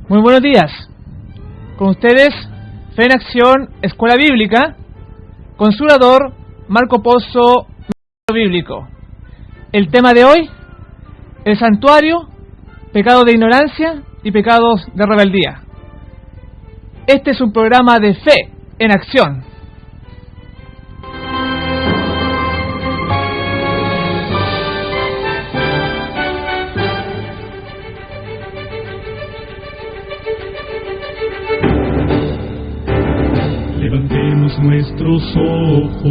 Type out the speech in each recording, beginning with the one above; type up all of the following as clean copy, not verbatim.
Muy buenos días. Con ustedes, Fe en Acción, Escuela Bíblica, Consulador Marco Pozo, Bíblico. El tema de hoy, el santuario, pecado de ignorancia y pecados de rebeldía. Este es un programa de Fe en Acción. Levantemos nuestros ojos,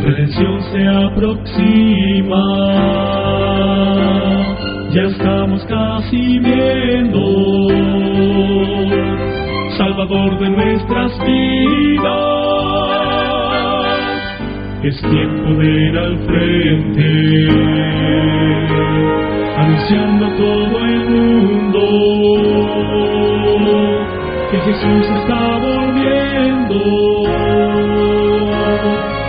redención se aproxima, ya estamos casi viendo, Salvador de nuestras vidas, es tiempo de ir al frente, anunciando a todo el mundo, que Jesús está volviendo,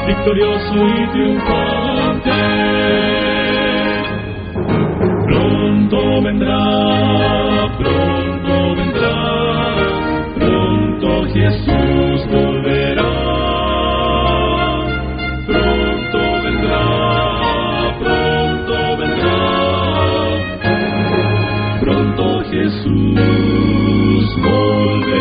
victorioso y triunfante. Pronto vendrá, pronto Jesús volverá. Pronto vendrá, pronto Jesús volverá.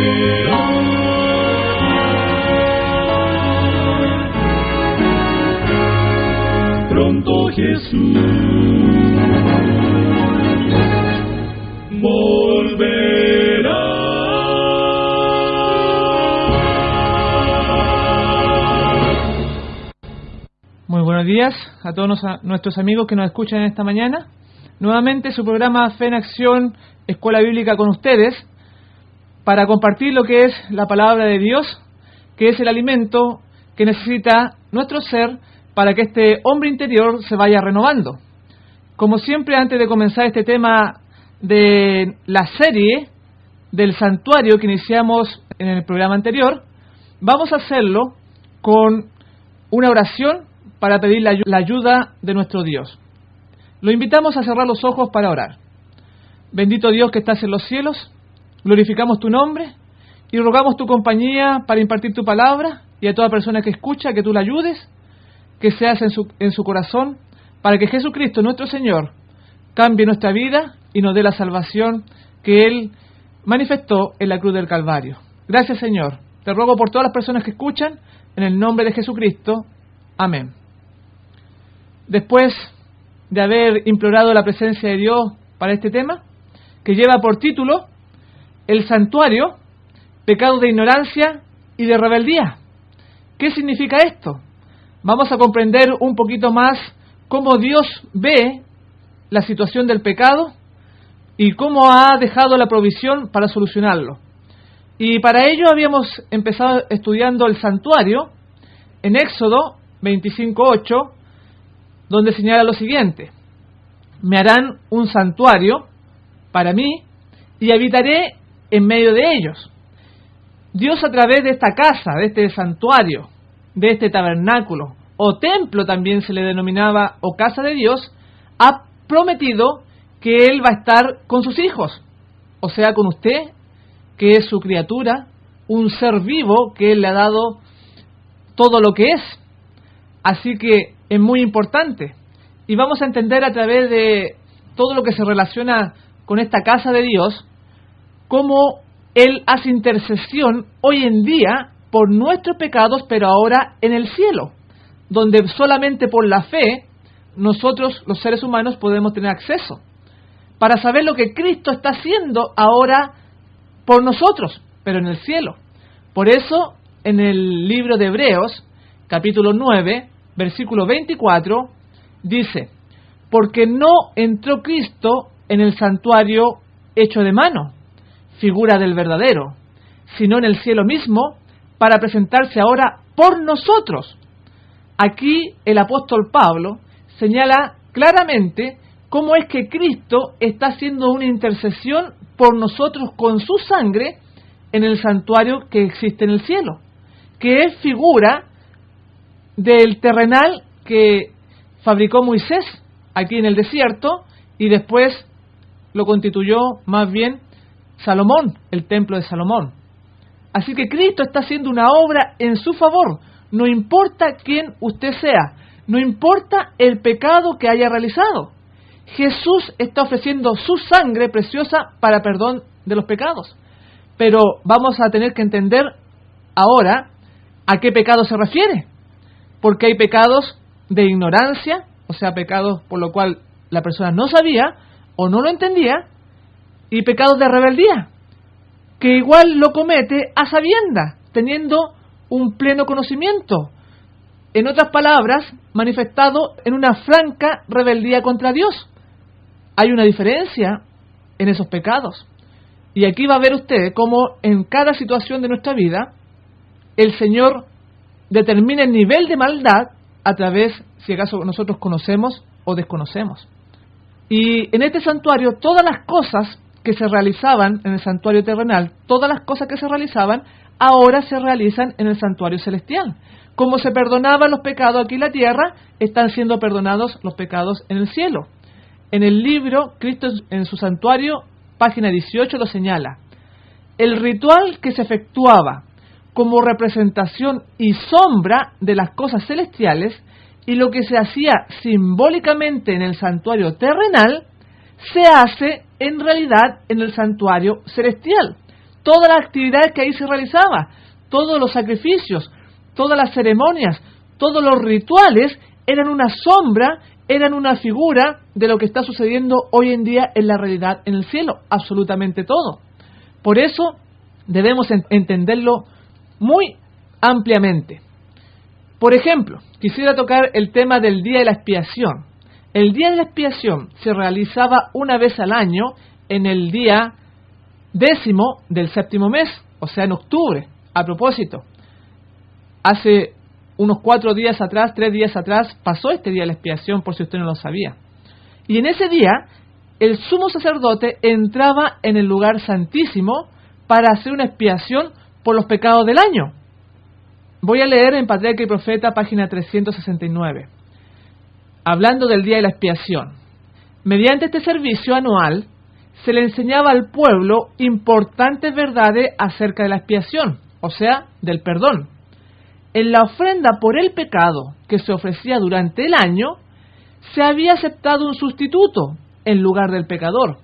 Pronto Jesús volverá. Muy buenos días a todos nuestros amigos que nos escuchan en esta mañana. Nuevamente su programa Fe en Acción, Escuela Bíblica con ustedes, para compartir lo que es la palabra de Dios, que es el alimento que necesita nuestro ser para que este hombre interior se vaya renovando. Como siempre, antes de comenzar este tema de la serie del santuario que iniciamos en el programa anterior, vamos a hacerlo con una oración para pedir la ayuda de nuestro Dios. Lo invitamos a cerrar los ojos para orar. Bendito Dios que estás en los cielos, glorificamos tu nombre y rogamos tu compañía para impartir tu palabra y a toda persona que escucha que tú la ayudes, que seas en su corazón, para que Jesucristo nuestro Señor cambie nuestra vida y nos dé la salvación que Él manifestó en la cruz del Calvario. Gracias, Señor. Te ruego por todas las personas que escuchan, en el nombre de Jesucristo. Amén. Después de haber implorado la presencia de Dios para este tema, que lleva por título el santuario, pecado de ignorancia y de rebeldía. ¿Qué significa esto? Vamos a comprender un poquito más cómo Dios ve la situación del pecado y cómo ha dejado la provisión para solucionarlo. Y para ello habíamos empezado estudiando el santuario en Éxodo 25:8, donde señala lo siguiente: me harán un santuario para mí y habitaré en medio de ellos. Dios, a través de esta casa, de este santuario, de este tabernáculo, o templo también se le denominaba, o casa de Dios, ha prometido que Él va a estar con sus hijos, o sea, con usted, que es su criatura, un ser vivo que Él le ha dado todo lo que es. Así que es muy importante. Y vamos a entender a través de todo lo que se relaciona con esta casa de Dios, cómo Él hace intercesión hoy en día por nuestros pecados, pero ahora en el cielo, donde solamente por la fe nosotros, los seres humanos, podemos tener acceso para saber lo que Cristo está haciendo ahora por nosotros, pero en el cielo. Por eso, en el libro de Hebreos, capítulo 9, versículo 24, dice: porque no entró Cristo en el santuario hecho de mano, figura del verdadero, sino en el cielo mismo, para presentarse ahora por nosotros. Aquí el apóstol Pablo señala claramente cómo es que Cristo está haciendo una intercesión por nosotros con su sangre en el santuario que existe en el cielo, que es figura del terrenal que fabricó Moisés aquí en el desierto y después lo constituyó más bien Salomón, el templo de Salomón. Así que Cristo está haciendo una obra en su favor. No importa quién usted sea, no importa el pecado que haya realizado. Jesús está ofreciendo su sangre preciosa para perdón de los pecados. Pero vamos a tener que entender ahora a qué pecado se refiere. Porque hay pecados de ignorancia, o sea, pecados por lo cual la persona no sabía o no lo entendía, y pecados de rebeldía, que igual lo comete a sabiendas, teniendo un pleno conocimiento. En otras palabras, manifestado en una franca rebeldía contra Dios. Hay una diferencia en esos pecados. Y aquí va a ver usted cómo en cada situación de nuestra vida, el Señor determina el nivel de maldad a través, si acaso nosotros conocemos o desconocemos. Y en este santuario, todas las cosas que se realizaban en el santuario terrenal, todas las cosas que se realizaban, ahora se realizan en el santuario celestial. Como se perdonaban los pecados aquí en la tierra, están siendo perdonados los pecados en el cielo. En el libro, Cristo en su santuario, página 18, lo señala. El ritual que se efectuaba como representación y sombra de las cosas celestiales y lo que se hacía simbólicamente en el santuario terrenal, se hace en realidad en el santuario celestial. Todas las actividades que ahí se realizaba, todos los sacrificios, todas las ceremonias, todos los rituales eran una sombra, eran una figura de lo que está sucediendo hoy en día en la realidad en el cielo, absolutamente todo. Por eso debemos entenderlo muy ampliamente. Por ejemplo, quisiera tocar el tema del día de la expiación. El día de la expiación se realizaba una vez al año en el día 10º del 7º mes, o sea en octubre. A propósito, hace unos 3 días atrás, pasó este día de la expiación, por si usted no lo sabía. Y en ese día, el sumo sacerdote entraba en el lugar santísimo para hacer una expiación por los pecados del año. Voy a leer en Patriarca y Profeta, página 369. Hablando del día de la expiación. Mediante este servicio anual, se le enseñaba al pueblo importantes verdades acerca de la expiación, o sea, del perdón. En la ofrenda por el pecado que se ofrecía durante el año, se había aceptado un sustituto en lugar del pecador,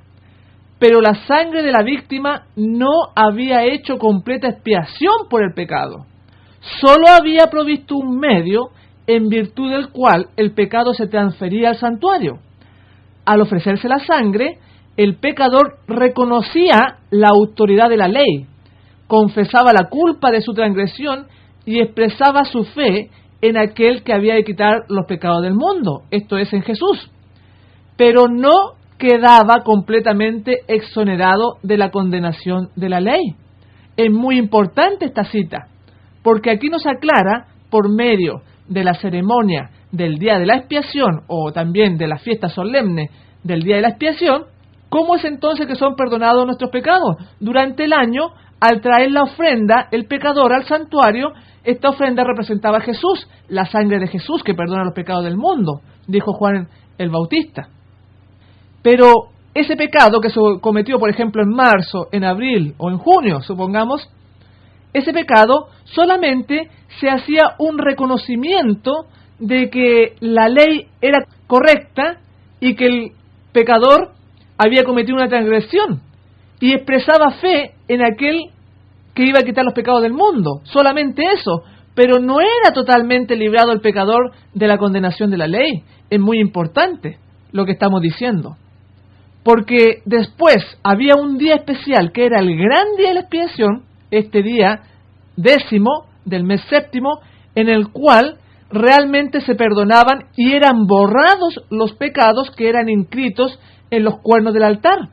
pero la sangre de la víctima no había hecho completa expiación por el pecado. Solo había provisto un medio en virtud del cual el pecado se transfería al santuario. Al ofrecerse la sangre, el pecador reconocía la autoridad de la ley, confesaba la culpa de su transgresión y expresaba su fe en aquel que había de quitar los pecados del mundo, esto es, en Jesús. Pero no quedaba completamente exonerado de la condenación de la ley. Es muy importante esta cita, porque aquí nos aclara, por medio de la ceremonia del día de la expiación, o también de la fiesta solemne del día de la expiación, cómo es entonces que son perdonados nuestros pecados. Durante el año, al traer la ofrenda, el pecador al santuario, esta ofrenda representaba a Jesús, la sangre de Jesús que perdona los pecados del mundo, dijo Juan el Bautista. Pero ese pecado que se cometió, por ejemplo, en marzo, en abril o en junio, supongamos, ese pecado solamente se hacía un reconocimiento de que la ley era correcta y que el pecador había cometido una transgresión y expresaba fe en aquel que iba a quitar los pecados del mundo, solamente eso, pero no era totalmente librado el pecador de la condenación de la ley. Es muy importante lo que estamos diciendo, porque después había un día especial que era el gran día de la expiación, este día 10º del mes 7º, en el cual realmente se perdonaban y eran borrados los pecados que eran inscritos en los cuernos del altar.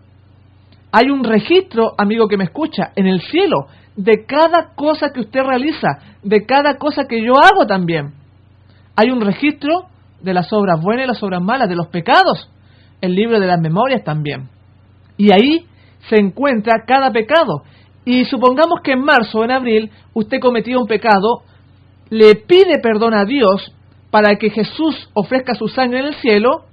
Hay un registro, amigo que me escucha, en el cielo, de cada cosa que usted realiza, de cada cosa que yo hago también. Hay un registro de las obras buenas y las obras malas, de los pecados, el libro de las memorias también. Y ahí se encuentra cada pecado. Y supongamos que en marzo o en abril usted cometió un pecado, le pide perdón a Dios para que Jesús ofrezca su sangre en el cielo.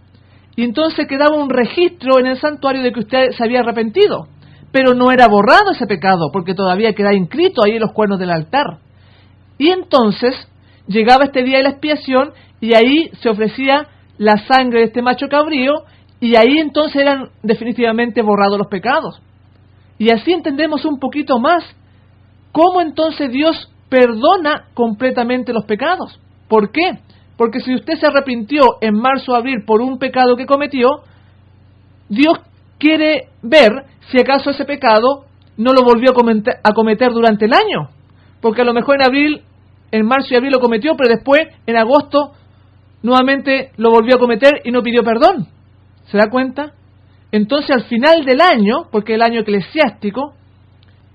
y entonces quedaba un registro en el santuario de que usted se había arrepentido, pero no era borrado ese pecado, porque todavía quedaba inscrito ahí en los cuernos del altar. Y entonces llegaba este día de la expiación, y ahí se ofrecía la sangre de este macho cabrío, y ahí entonces eran definitivamente borrados los pecados. Y así entendemos un poquito más cómo entonces Dios perdona completamente los pecados. ¿Por qué? Porque si usted se arrepintió en marzo o abril por un pecado que cometió, Dios quiere ver si acaso ese pecado no lo volvió a cometer durante el año. Porque a lo mejor en marzo y abril lo cometió, pero después, en agosto, nuevamente lo volvió a cometer y no pidió perdón. ¿Se da cuenta? Entonces al final del año, porque el año eclesiástico,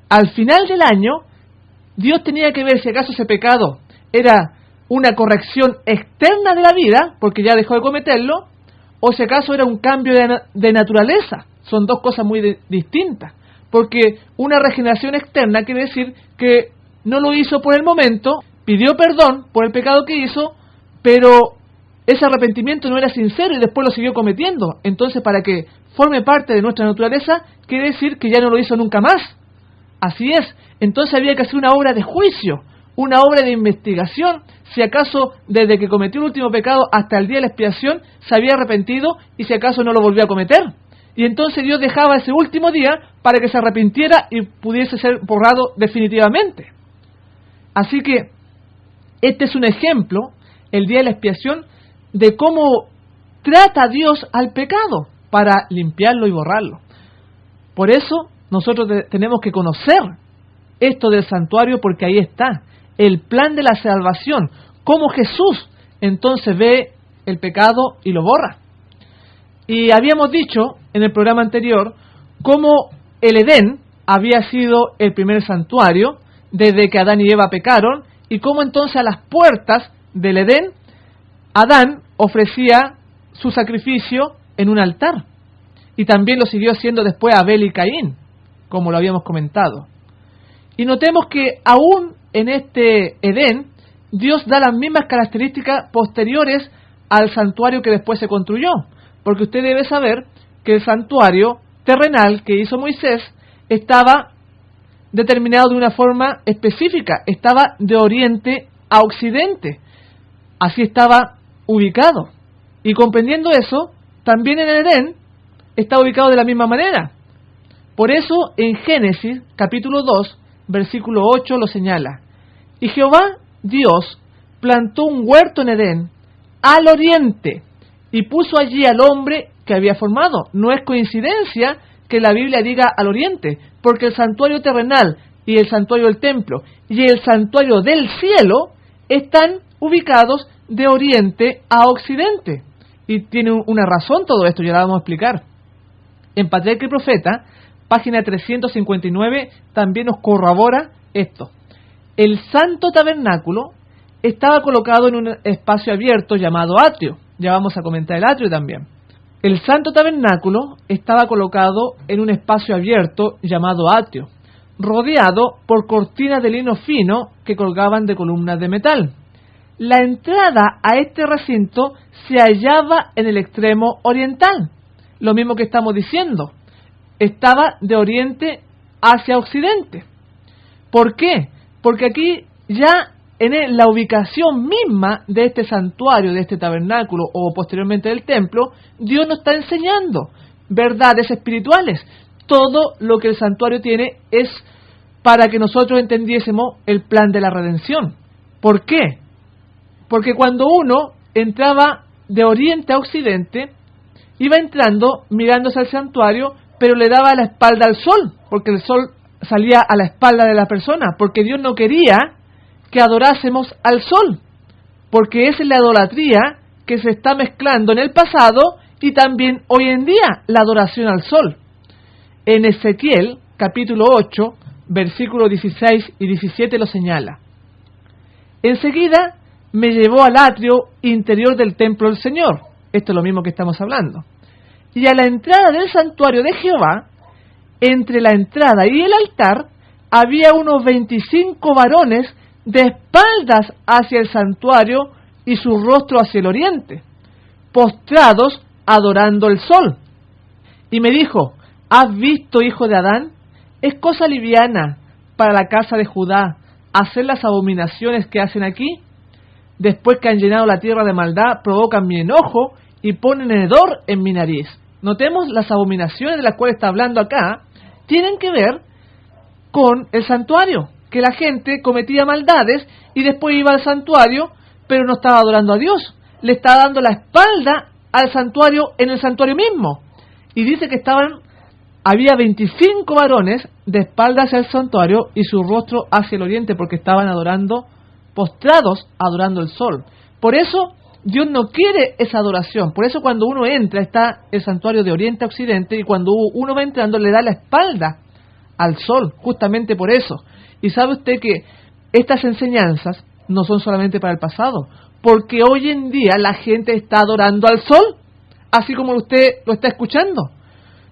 al final del año, Dios tenía que ver si acaso ese pecado era una corrección externa de la vida, porque ya dejó de cometerlo, o si acaso era un cambio de naturaleza. Son dos cosas muy distintas, porque una regeneración externa quiere decir que no lo hizo por el momento, pidió perdón por el pecado que hizo, pero ese arrepentimiento no era sincero y después lo siguió cometiendo. Entonces, para que forme parte de nuestra naturaleza, quiere decir que ya no lo hizo nunca más. Así es. Entonces había que hacer una obra de juicio, una obra de investigación, si acaso desde que cometió el último pecado hasta el día de la expiación se había arrepentido y si acaso no lo volvió a cometer. Y entonces Dios dejaba ese último día para que se arrepintiera y pudiese ser borrado definitivamente. Así que este es un ejemplo, el día de la expiación, de cómo trata Dios al pecado para limpiarlo y borrarlo. Por eso nosotros tenemos que conocer esto del santuario, porque ahí está el plan de la salvación, cómo Jesús entonces ve el pecado y lo borra. Y habíamos dicho en el programa anterior cómo el Edén había sido el primer santuario desde que Adán y Eva pecaron, y cómo entonces a las puertas del Edén Adán ofrecía su sacrificio en un altar, y también lo siguió haciendo después Abel y Caín, como lo habíamos comentado. Y notemos que aún en este Edén, Dios da las mismas características posteriores al santuario que después se construyó, porque usted debe saber que el santuario terrenal que hizo Moisés estaba determinado de una forma específica, estaba de oriente a occidente, así estaba ubicado. Y comprendiendo eso, también en el Edén está ubicado de la misma manera. Por eso en Génesis capítulo 2, versículo 8 lo señala: y Jehová Dios plantó un huerto en Edén al oriente y puso allí al hombre que había formado. No es coincidencia que la Biblia diga al oriente, porque el santuario terrenal y el santuario del templo y el santuario del cielo están ubicados de oriente a occidente. Y tiene una razón todo esto, ya la vamos a explicar. En Patriarca y Profeta, página 359, también nos corrobora esto. El santo tabernáculo estaba colocado en un espacio abierto llamado atrio. Ya vamos a comentar el atrio también. El santo tabernáculo estaba colocado en un espacio abierto llamado atrio, rodeado por cortinas de lino fino que colgaban de columnas de metal. La entrada a este recinto se hallaba en el extremo oriental. Lo mismo que estamos diciendo. Estaba de oriente hacia occidente. ¿Por qué? Porque aquí ya en la ubicación misma de este santuario, de este tabernáculo o posteriormente del templo, Dios nos está enseñando verdades espirituales. Todo lo que el santuario tiene es para que nosotros entendiésemos el plan de la redención. ¿Por qué? Porque cuando uno entraba de oriente a occidente, iba entrando mirándose al santuario, pero le daba la espalda al sol, porque el sol salía a la espalda de la persona, porque Dios no quería que adorásemos al sol, porque esa es la idolatría que se está mezclando en el pasado y también hoy en día, la adoración al sol. En Ezequiel, capítulo 8, versículos 16 y 17 lo señala: enseguida me llevó al atrio interior del templo del Señor. Esto es lo mismo que estamos hablando. Y a la entrada del santuario de Jehová, entre la entrada y el altar, había unos 25 varones de espaldas hacia el santuario y su rostro hacia el oriente, postrados adorando el sol. Y me dijo: ¿has visto, hijo de Adán? Es cosa liviana para la casa de Judá hacer las abominaciones que hacen aquí. Después que han llenado la tierra de maldad, provocan mi enojo y ponen hedor en mi nariz. Notemos, las abominaciones de las cuales está hablando acá tienen que ver con el santuario, que la gente cometía maldades y después iba al santuario, pero no estaba adorando a Dios, le estaba dando la espalda al santuario en el santuario mismo. Y dice que había 25 varones de espaldas hacia el santuario y su rostro hacia el oriente, porque estaban postrados adorando el sol. Por eso Dios no quiere esa adoración. Por eso cuando uno entra está el santuario de oriente a occidente, y cuando uno va entrando le da la espalda al sol, justamente por eso. Y sabe usted que estas enseñanzas no son solamente para el pasado, porque hoy en día la gente está adorando al sol, así como usted lo está escuchando.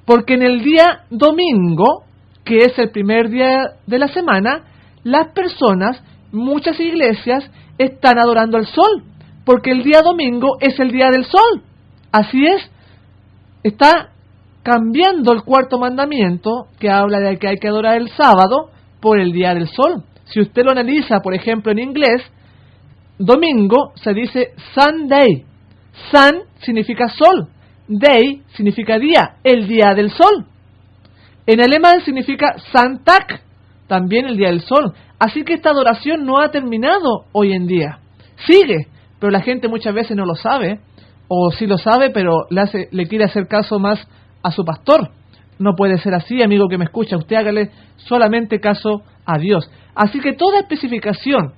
Porque en el día domingo, que es el primer día de la semana, las personas, muchas iglesias, están adorando al sol, porque el día domingo es el día del sol. Así es, está cambiando el cuarto mandamiento, que habla de que hay que adorar el sábado, por el día del sol. Si usted lo analiza, por ejemplo, en inglés, domingo se dice Sunday. Sun significa sol, day significa día, el día del sol. En alemán significa Sonntag, también el día del sol. Así que esta adoración no ha terminado hoy en día. Sigue, pero la gente muchas veces no lo sabe, o sí lo sabe, pero le quiere hacer caso más a su pastor. No puede ser así, amigo que me escucha. Usted hágale solamente caso a Dios. Así que toda especificación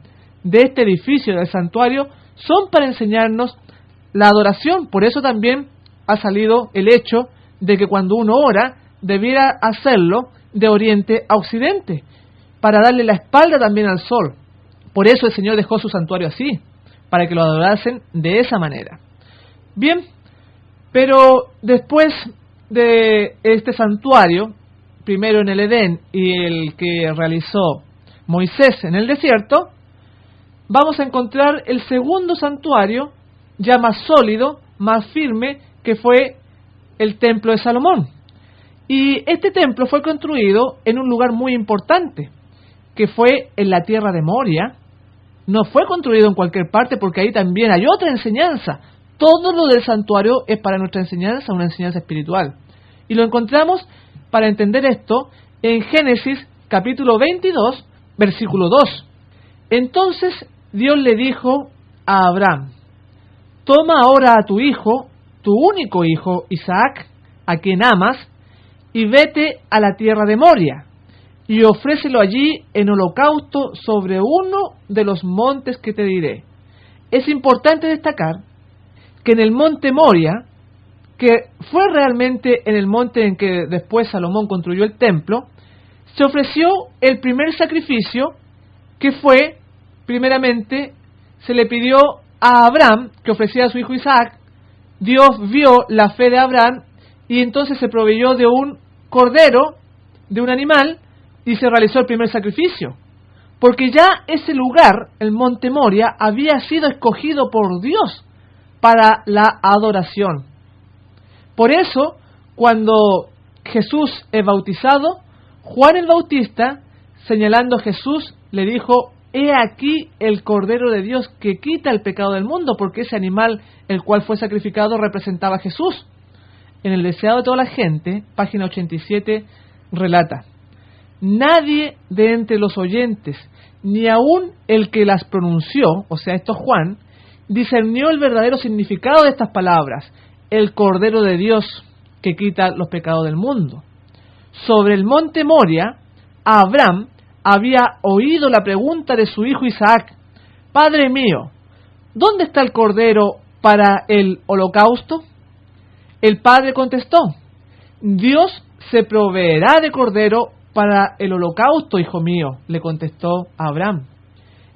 de este edificio del santuario son para enseñarnos la adoración. Por eso también ha salido el hecho de que cuando uno ora debiera hacerlo de oriente a occidente, para darle la espalda también al sol. Por eso el Señor dejó su santuario así, para que lo adorasen de esa manera. Bien, pero después de este santuario, primero en el Edén y el que realizó Moisés en el desierto, vamos a encontrar el segundo santuario, ya más sólido, más firme, que fue el templo de Salomón. Y este templo fue construido en un lugar muy importante, que fue en la tierra de Moria. No fue construido en cualquier parte, porque ahí también hay otra enseñanza. Todo lo del santuario es para nuestra enseñanza, una enseñanza espiritual. Y lo encontramos, para entender esto, en Génesis capítulo 22, versículo 2. Entonces Dios le dijo a Abraham: toma ahora a tu hijo, tu único hijo, Isaac, a quien amas, y vete a la tierra de Moria, y ofrécelo allí en holocausto sobre uno de los montes que te diré. Es importante destacar que en el monte Moria, que fue realmente en el monte en que después Salomón construyó el templo, se ofreció el primer sacrificio, que fue, primeramente, se le pidió a Abraham que ofreciera a su hijo Isaac. Dios vio la fe de Abraham y entonces se proveyó de un cordero, de un animal, y se realizó el primer sacrificio. Porque ya ese lugar, el monte Moria, había sido escogido por Dios para la adoración. Por eso, cuando Jesús es bautizado, Juan el Bautista, señalando a Jesús, le dijo: he aquí el Cordero de Dios que quita el pecado del mundo, porque ese animal, el cual fue sacrificado, representaba a Jesús. En el Deseado de toda la gente, página 87, relata: nadie de entre los oyentes, ni aun el que las pronunció, o sea, esto Juan, discernió el verdadero significado de estas palabras: el Cordero de Dios que quita los pecados del mundo. Sobre el monte Moria, Abraham había oído la pregunta de su hijo Isaac: Padre mío, ¿dónde está el cordero para el holocausto? El padre contestó: Dios se proveerá de cordero para el holocausto, hijo mío, le contestó Abraham.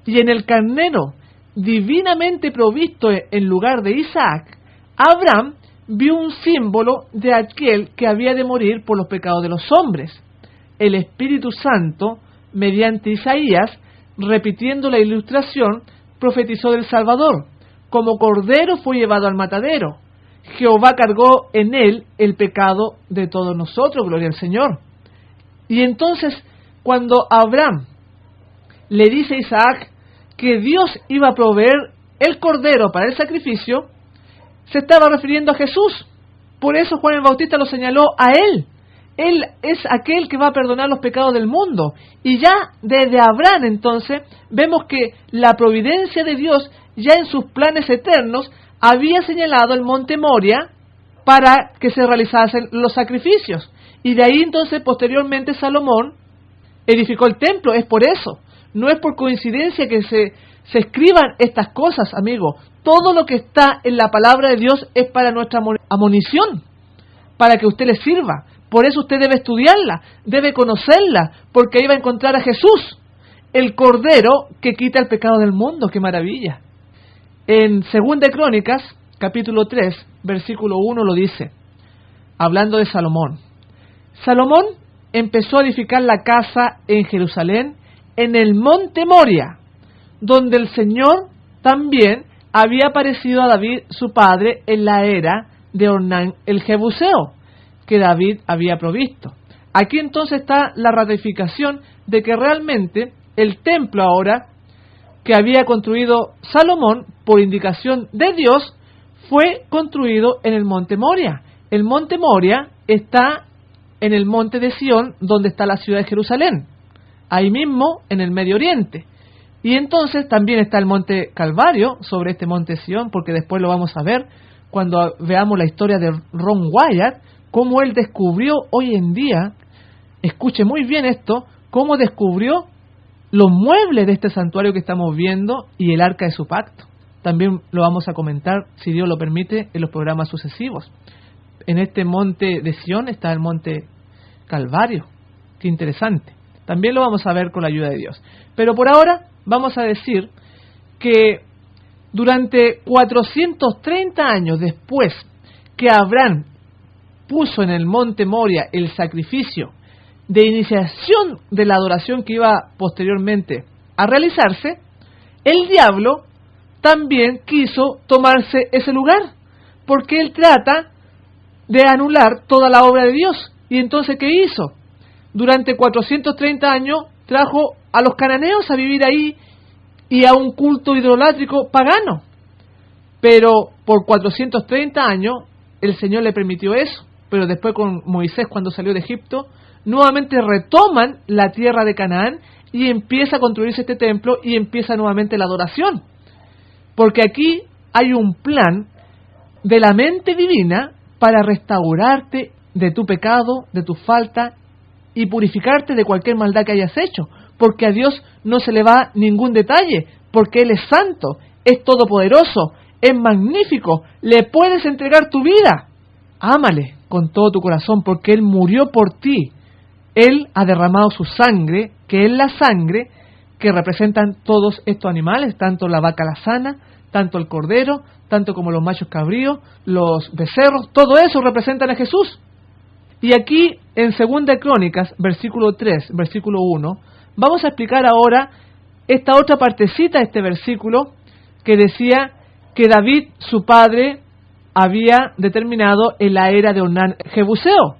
Y en el carnero divinamente provisto en lugar de Isaac, Abraham vio un símbolo de aquel que había de morir por los pecados de los hombres. El Espíritu Santo, mediante Isaías, repitiendo la ilustración, profetizó del Salvador: como cordero fue llevado al matadero, Jehová cargó en él el pecado de todos nosotros, gloria al Señor. Y entonces, cuando Abraham le dice a Isaac que Dios iba a proveer el cordero para el sacrificio, se estaba refiriendo a Jesús. Por eso Juan el Bautista lo señaló a él. Él es aquel que va a perdonar los pecados del mundo. Y ya desde Abraham entonces vemos que la providencia de Dios ya en sus planes eternos había señalado el monte Moria para que se realizasen los sacrificios. Y de ahí entonces posteriormente Salomón edificó el templo. Es por eso. No es por coincidencia que se escriban estas cosas, amigo. Todo lo que está en la palabra de Dios es para nuestra admonición, para que usted le sirva. Por eso usted debe estudiarla, debe conocerla, porque ahí va a encontrar a Jesús, el Cordero que quita el pecado del mundo. ¡Qué maravilla! En 2 de Crónicas, capítulo 3, versículo 1 lo dice, hablando de Salomón. Salomón empezó a edificar la casa en Jerusalén, en el monte Moria, donde el Señor también había aparecido a David, su padre, en la era de Ornán el Jebuseo, que David había provisto. Aquí entonces está la ratificación de que realmente el templo ahora que había construido Salomón por indicación de Dios fue construido en el monte Moria. El monte Moria está en el monte de Sión, donde está la ciudad de Jerusalén, ahí mismo en el Medio Oriente. Y entonces también está el monte Calvario sobre este monte Sión, porque después lo vamos a ver cuando veamos la historia de Ron Wyatt, cómo él descubrió hoy en día, escuche muy bien esto, cómo descubrió los muebles de este santuario que estamos viendo y el arca de su pacto. También lo vamos a comentar, si Dios lo permite, en los programas sucesivos. En este monte de Sión está el monte Calvario. Qué interesante. También lo vamos a ver con la ayuda de Dios. Pero por ahora vamos a decir que durante 430 años después que Abraham puso en el monte Moria el sacrificio de iniciación de la adoración que iba posteriormente a realizarse, el diablo también quiso tomarse ese lugar, porque él trata de anular toda la obra de Dios. Y entonces, ¿qué hizo? Durante 430 años trajo a los cananeos a vivir ahí y a un culto idolátrico pagano. Pero por 430 años el Señor le permitió eso. Pero después con Moisés, cuando salió de Egipto, nuevamente retoman la tierra de Canaán y empieza a construirse este templo y empieza nuevamente la adoración. Porque aquí hay un plan de la mente divina para restaurarte de tu pecado, de tu falta y purificarte de cualquier maldad que hayas hecho. Porque a Dios no se le va ningún detalle, porque Él es santo, es todopoderoso, es magnífico, le puedes entregar tu vida. Ámale con todo tu corazón, porque Él murió por ti. Él ha derramado su sangre, que es la sangre que representan todos estos animales, tanto la vaca lazana, tanto el cordero, tanto como los machos cabríos, los becerros, todo eso representan a Jesús. Y aquí en 2 de Crónicas, versículo 3, versículo 1, vamos a explicar ahora esta otra partecita de este versículo que decía que David, su padre, había determinado en la era de Ornán Jebuseo,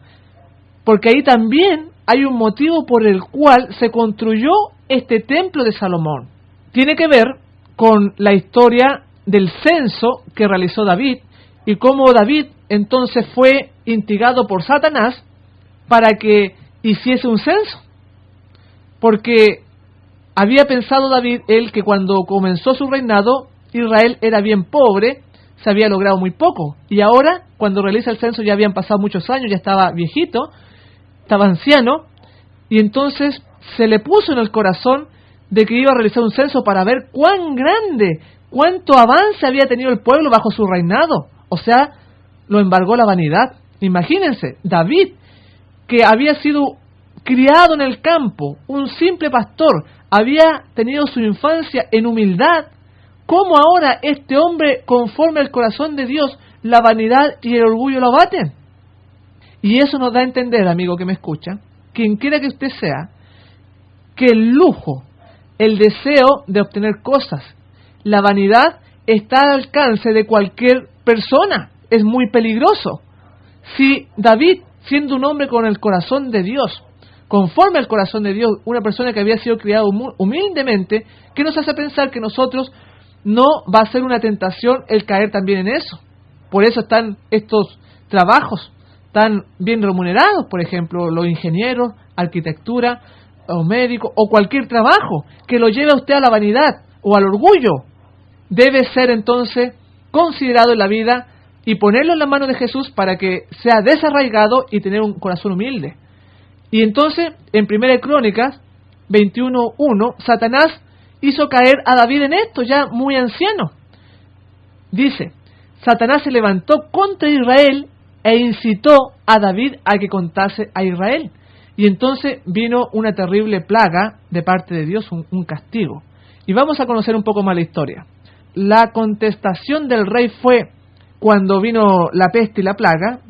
porque ahí también hay un motivo por el cual se construyó este templo de Salomón. Tiene que ver con la historia del censo que realizó David y cómo David entonces fue instigado por Satanás para que hiciese un censo, porque había pensado David él que cuando comenzó su reinado Israel era bien pobre, se había logrado muy poco, y ahora cuando realiza el censo ya habían pasado muchos años, ya estaba viejito, estaba anciano, y entonces se le puso en el corazón de que iba a realizar un censo para ver cuán grande, cuánto avance había tenido el pueblo bajo su reinado. O sea, lo embargó la vanidad. Imagínense, David, que había sido criado en el campo, un simple pastor, había tenido su infancia en humildad. ¿Cómo ahora este hombre, conforme al corazón de Dios, la vanidad y el orgullo lo abaten? Y eso nos da a entender, amigo que me escucha, quien quiera que usted sea, que el lujo, el deseo de obtener cosas, la vanidad está al alcance de cualquier persona. es muy peligroso. Si David, siendo un hombre con el corazón de Dios, conforme al corazón de Dios, una persona que había sido criada humildemente, ¿qué nos hace pensar que nosotros no va a ser una tentación el caer también en eso? Por eso están estos trabajos tan bien remunerados, por ejemplo, los ingenieros, arquitectura, o médicos, o cualquier trabajo que lo lleve a usted a la vanidad o al orgullo. Debe ser entonces considerado en la vida y ponerlo en las manos de Jesús para que sea desarraigado y tener un corazón humilde. Y entonces, en 1 Crónicas 21:1, Satanás hizo caer a David en esto, ya muy anciano. Dice, Satanás se levantó contra Israel e incitó a David a que contase a Israel. Y entonces vino una terrible plaga de parte de Dios, un castigo. Y vamos a conocer un poco más la historia. La contestación del rey fue, cuando vino la peste y la plaga,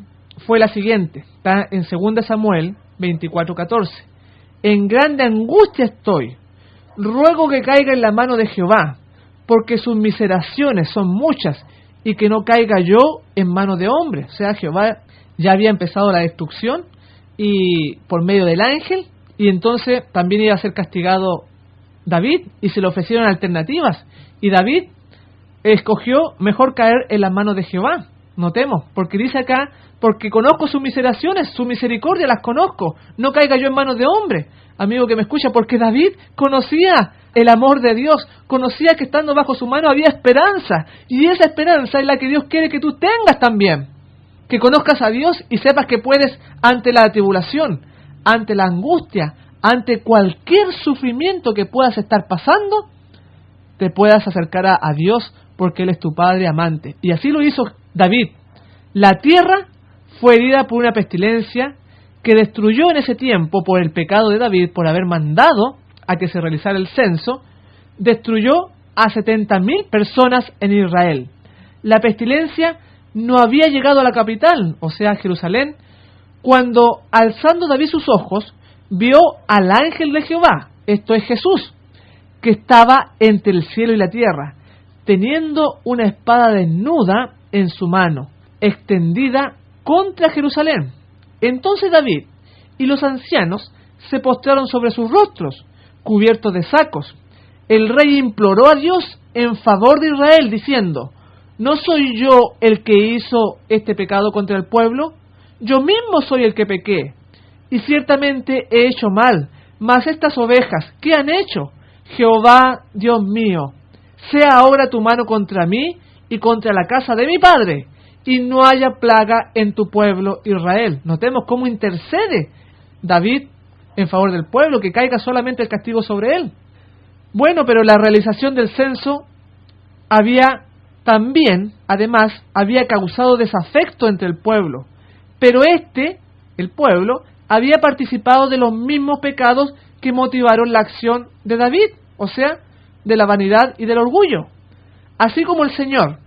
fue la siguiente. Está en 2 Samuel 24:14. En grande angustia estoy. Ruego que caiga en la mano de Jehová, porque sus miseraciones son muchas, y que no caiga yo en mano de hombre. O sea, Jehová ya había empezado la destrucción y por medio del ángel, y entonces también iba a ser castigado David, y se le ofrecieron alternativas, y David escogió mejor caer en las manos de Jehová. Notemos, porque dice acá, porque conozco sus miseraciones, su misericordia las conozco, no caiga yo en manos de hombre. Amigo que me escucha, porque David conocía el amor de Dios, conocía que estando bajo su mano había esperanza, y esa esperanza es la que Dios quiere que tú tengas también. Que conozcas a Dios y sepas que puedes, ante la tribulación, ante la angustia, ante cualquier sufrimiento que puedas estar pasando, te puedas acercar a Dios, porque Él es tu Padre amante. Y así lo hizo David. La tierra fue herida por una pestilencia que destruyó en ese tiempo, por el pecado de David, por haber mandado a que se realizara el censo, destruyó a 70,000 personas en Israel. La pestilencia no había llegado a la capital, o sea, Jerusalén, cuando, alzando David sus ojos, vio al ángel de Jehová, esto es Jesús, que estaba entre el cielo y la tierra, teniendo una espada desnuda en su mano, extendida contra Jerusalén. Entonces David y los ancianos se postraron sobre sus rostros, cubiertos de sacos. El rey imploró a Dios en favor de Israel, diciendo, ¿no soy yo el que hizo este pecado contra el pueblo? Yo mismo soy el que pequé, y ciertamente he hecho mal. Mas estas ovejas, ¿qué han hecho? Jehová, Dios mío, sea ahora tu mano contra mí y contra la casa de mi padre, y no haya plaga en tu pueblo Israel. Notemos cómo intercede David en favor del pueblo, que caiga solamente el castigo sobre él. Bueno, pero la realización del censo además, había causado desafecto entre el pueblo. Pero el pueblo, había participado de los mismos pecados que motivaron la acción de David, o sea, de la vanidad y del orgullo. Así como el Señor,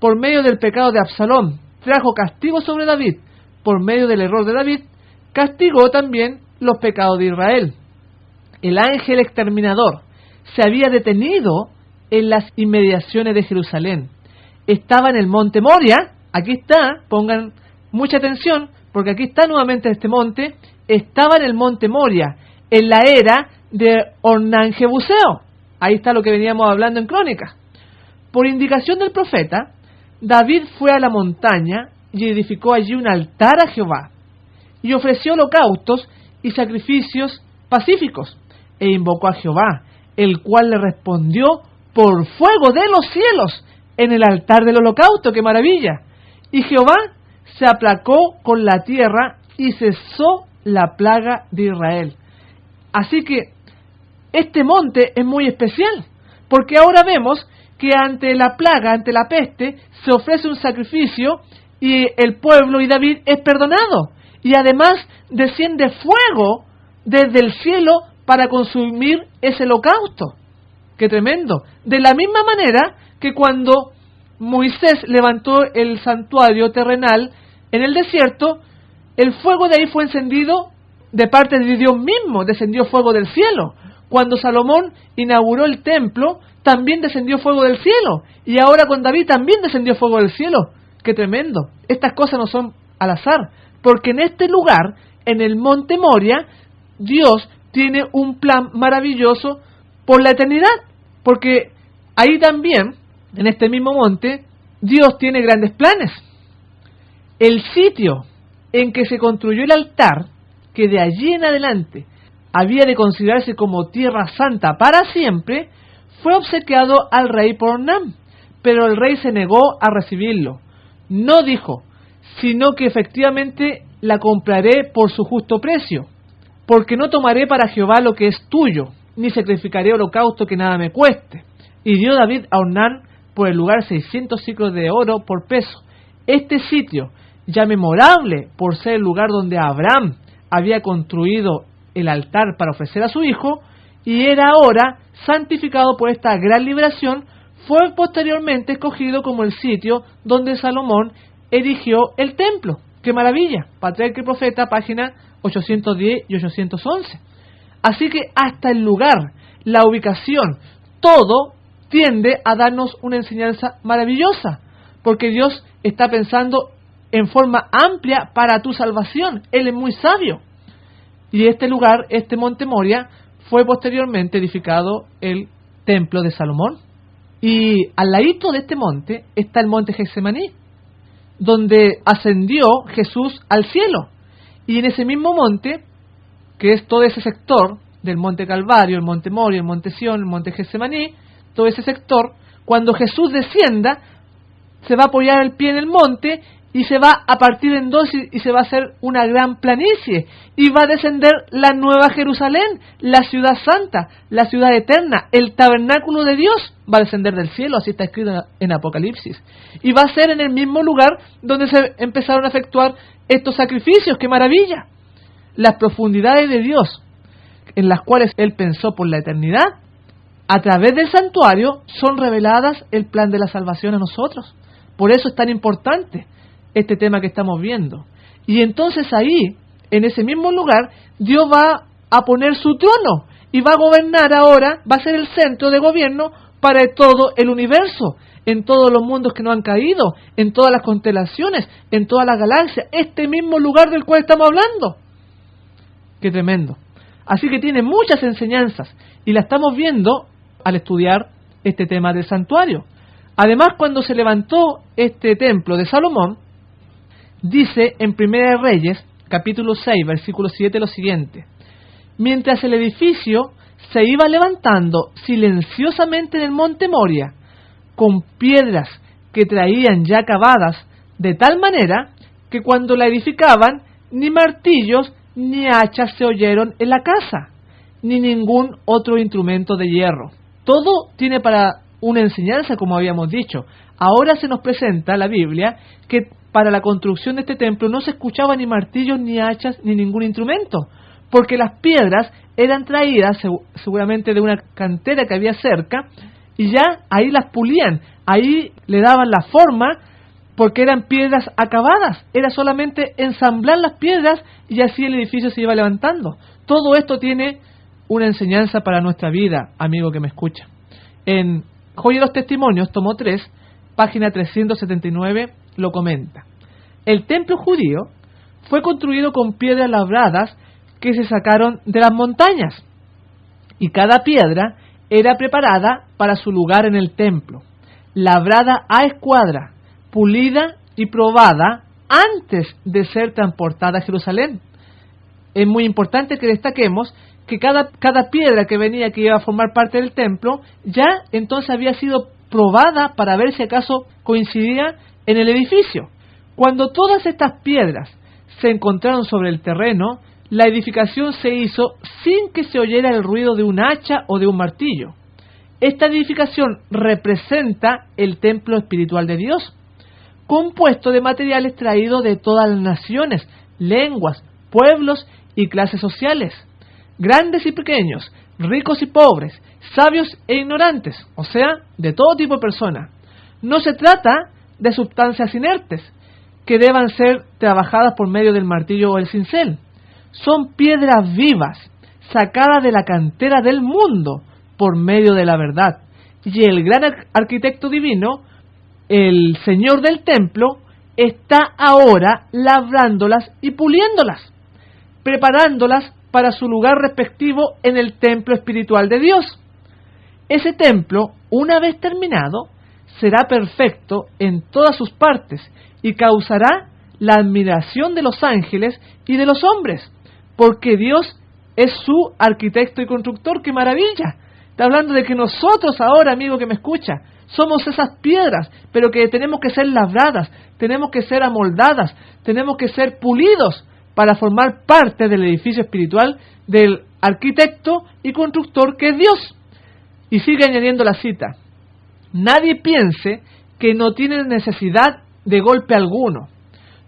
por medio del pecado de Absalón, trajo castigo sobre David, por medio del error de David, castigó también los pecados de Israel. El ángel exterminador se había detenido en las inmediaciones de Jerusalén. Estaba en el monte Moria, aquí está, pongan mucha atención, porque aquí está nuevamente este monte, estaba en el monte Moria, en la era de Ornan-Jebuseo. Ahí está lo que veníamos hablando en Crónicas. Por indicación del profeta, David fue a la montaña y edificó allí un altar a Jehová, y ofreció holocaustos y sacrificios pacíficos, e invocó a Jehová, el cual le respondió por fuego de los cielos en el altar del holocausto. ¡Qué maravilla! Y Jehová se aplacó con la tierra y cesó la plaga de Israel. Así que este monte es muy especial, porque ahora vemos que ante la plaga, ante la peste, se ofrece un sacrificio y el pueblo y David es perdonado. Y además desciende fuego desde el cielo para consumir ese holocausto. ¡Qué tremendo! De la misma manera que cuando Moisés levantó el santuario terrenal en el desierto, el fuego de ahí fue encendido de parte de Dios mismo, descendió fuego del cielo. Cuando Salomón inauguró el templo, también descendió fuego del cielo. Y ahora con David también descendió fuego del cielo. ¡Qué tremendo! Estas cosas no son al azar, porque en este lugar, en el monte Moria, Dios tiene un plan maravilloso por la eternidad, porque ahí también, en este mismo monte, Dios tiene grandes planes. El sitio en que se construyó el altar, que de allí en adelante había de considerarse como tierra santa para siempre, fue obsequiado al rey por Ornán, pero el rey se negó a recibirlo. No dijo, sino que efectivamente la compraré por su justo precio, porque no tomaré para Jehová lo que es tuyo, ni sacrificaré holocausto que nada me cueste. Y dio David a Ornán por el lugar 600 siclos de oro por peso. Este sitio, ya memorable por ser el lugar donde Abraham había construido el altar para ofrecer a su hijo, y era ahora santificado por esta gran liberación, fue posteriormente escogido como el sitio donde Salomón erigió el templo. ¡Qué maravilla! Patriarca y Profeta, página 810 y 811. Así que hasta el lugar, la ubicación, todo tiende a darnos una enseñanza maravillosa, porque Dios está pensando en forma amplia para tu salvación. Él es muy sabio. Y este lugar, este monte Moria, fue posteriormente edificado el templo de Salomón. Y al ladito de este monte está el monte Getsemaní, donde ascendió Jesús al cielo. Y en ese mismo monte, que es todo ese sector del monte Calvario, el monte Moria, el monte Sión, el monte Getsemaní, todo ese sector, cuando Jesús descienda, se va a apoyar el pie en el monte y se va a partir en dos y se va a hacer una gran planicie, y va a descender la nueva Jerusalén, la ciudad santa, la ciudad eterna, el tabernáculo de Dios va a descender del cielo, así está escrito en Apocalipsis, y va a ser en el mismo lugar donde se empezaron a efectuar estos sacrificios. ¡Qué maravilla! Las profundidades de Dios, en las cuales Él pensó por la eternidad, a través del santuario son reveladas el plan de la salvación a nosotros. Por eso es tan importante este tema que estamos viendo. Y entonces ahí, en ese mismo lugar, Dios va a poner su trono y va a gobernar ahora, va a ser el centro de gobierno para todo el universo, en todos los mundos que no han caído, en todas las constelaciones, en todas las galaxias, este mismo lugar del cual estamos hablando. ¡Qué tremendo! Así que tiene muchas enseñanzas y la estamos viendo al estudiar este tema del santuario. Además, cuando se levantó este templo de Salomón, dice en Primera de Reyes, capítulo 6, versículo 7, lo siguiente: mientras el edificio se iba levantando silenciosamente en el monte Moria, con piedras que traían ya cavadas, de tal manera que cuando la edificaban, ni martillos ni hachas se oyeron en la casa, ni ningún otro instrumento de hierro. Todo tiene para una enseñanza, como habíamos dicho. Ahora se nos presenta la Biblia que para la construcción de este templo no se escuchaba ni martillos, ni hachas, ni ningún instrumento, porque las piedras eran traídas seguramente de una cantera que había cerca, y ya ahí las pulían, ahí le daban la forma, porque eran piedras acabadas. Era solamente ensamblar las piedras y así el edificio se iba levantando. Todo esto tiene una enseñanza para nuestra vida, amigo que me escucha. En Joya de los Testimonios, tomo 3, página 379, lo comenta: el templo judío fue construido con piedras labradas que se sacaron de las montañas, y cada piedra era preparada para su lugar en el templo, labrada a escuadra, pulida y probada antes de ser transportada a Jerusalén. Es muy importante que destaquemos que cada piedra que venía, que iba a formar parte del templo, ya entonces había sido probada para ver si acaso coincidía en el edificio. Cuando todas estas piedras se encontraron sobre el terreno, la edificación se hizo sin que se oyera el ruido de un hacha o de un martillo. Esta edificación representa el templo espiritual de Dios, compuesto de materiales traídos de todas las naciones, lenguas, pueblos y clases sociales, grandes y pequeños, ricos y pobres, sabios e ignorantes, o sea, de todo tipo de personas. No se trata de sustancias inertes que deban ser trabajadas por medio del martillo o el cincel. Son piedras vivas, sacadas de la cantera del mundo por medio de la verdad. Y el gran arquitecto divino, el Señor del templo, está ahora labrándolas y puliéndolas, preparándolas para su lugar respectivo en el templo espiritual de Dios. Ese templo, una vez terminado, será perfecto en todas sus partes y causará la admiración de los ángeles y de los hombres, porque Dios es su arquitecto y constructor. ¡Qué maravilla! Está hablando de que nosotros ahora, amigo que me escucha, somos esas piedras, pero que tenemos que ser labradas, tenemos que ser amoldadas, tenemos que ser pulidos para formar parte del edificio espiritual del arquitecto y constructor que es Dios. Y sigue añadiendo la cita: nadie piense que no tiene necesidad de golpe alguno.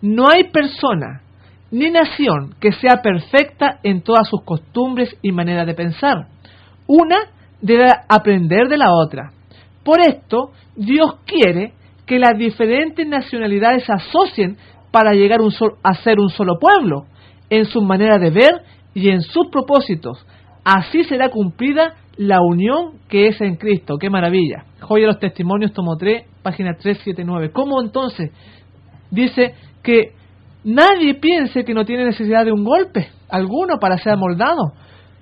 No hay persona ni nación que sea perfecta en todas sus costumbres y maneras de pensar. Una debe aprender de la otra. Por esto, Dios quiere que las diferentes nacionalidades se asocien para llegar a ser un solo pueblo, en su manera de ver y en sus propósitos. Así será cumplida la unión que es en Cristo. ¡Qué maravilla! Joya de los Testimonios, tomo 3, página 379. ¿Cómo entonces dice que nadie piense que no tiene necesidad de un golpe alguno para ser amoldado?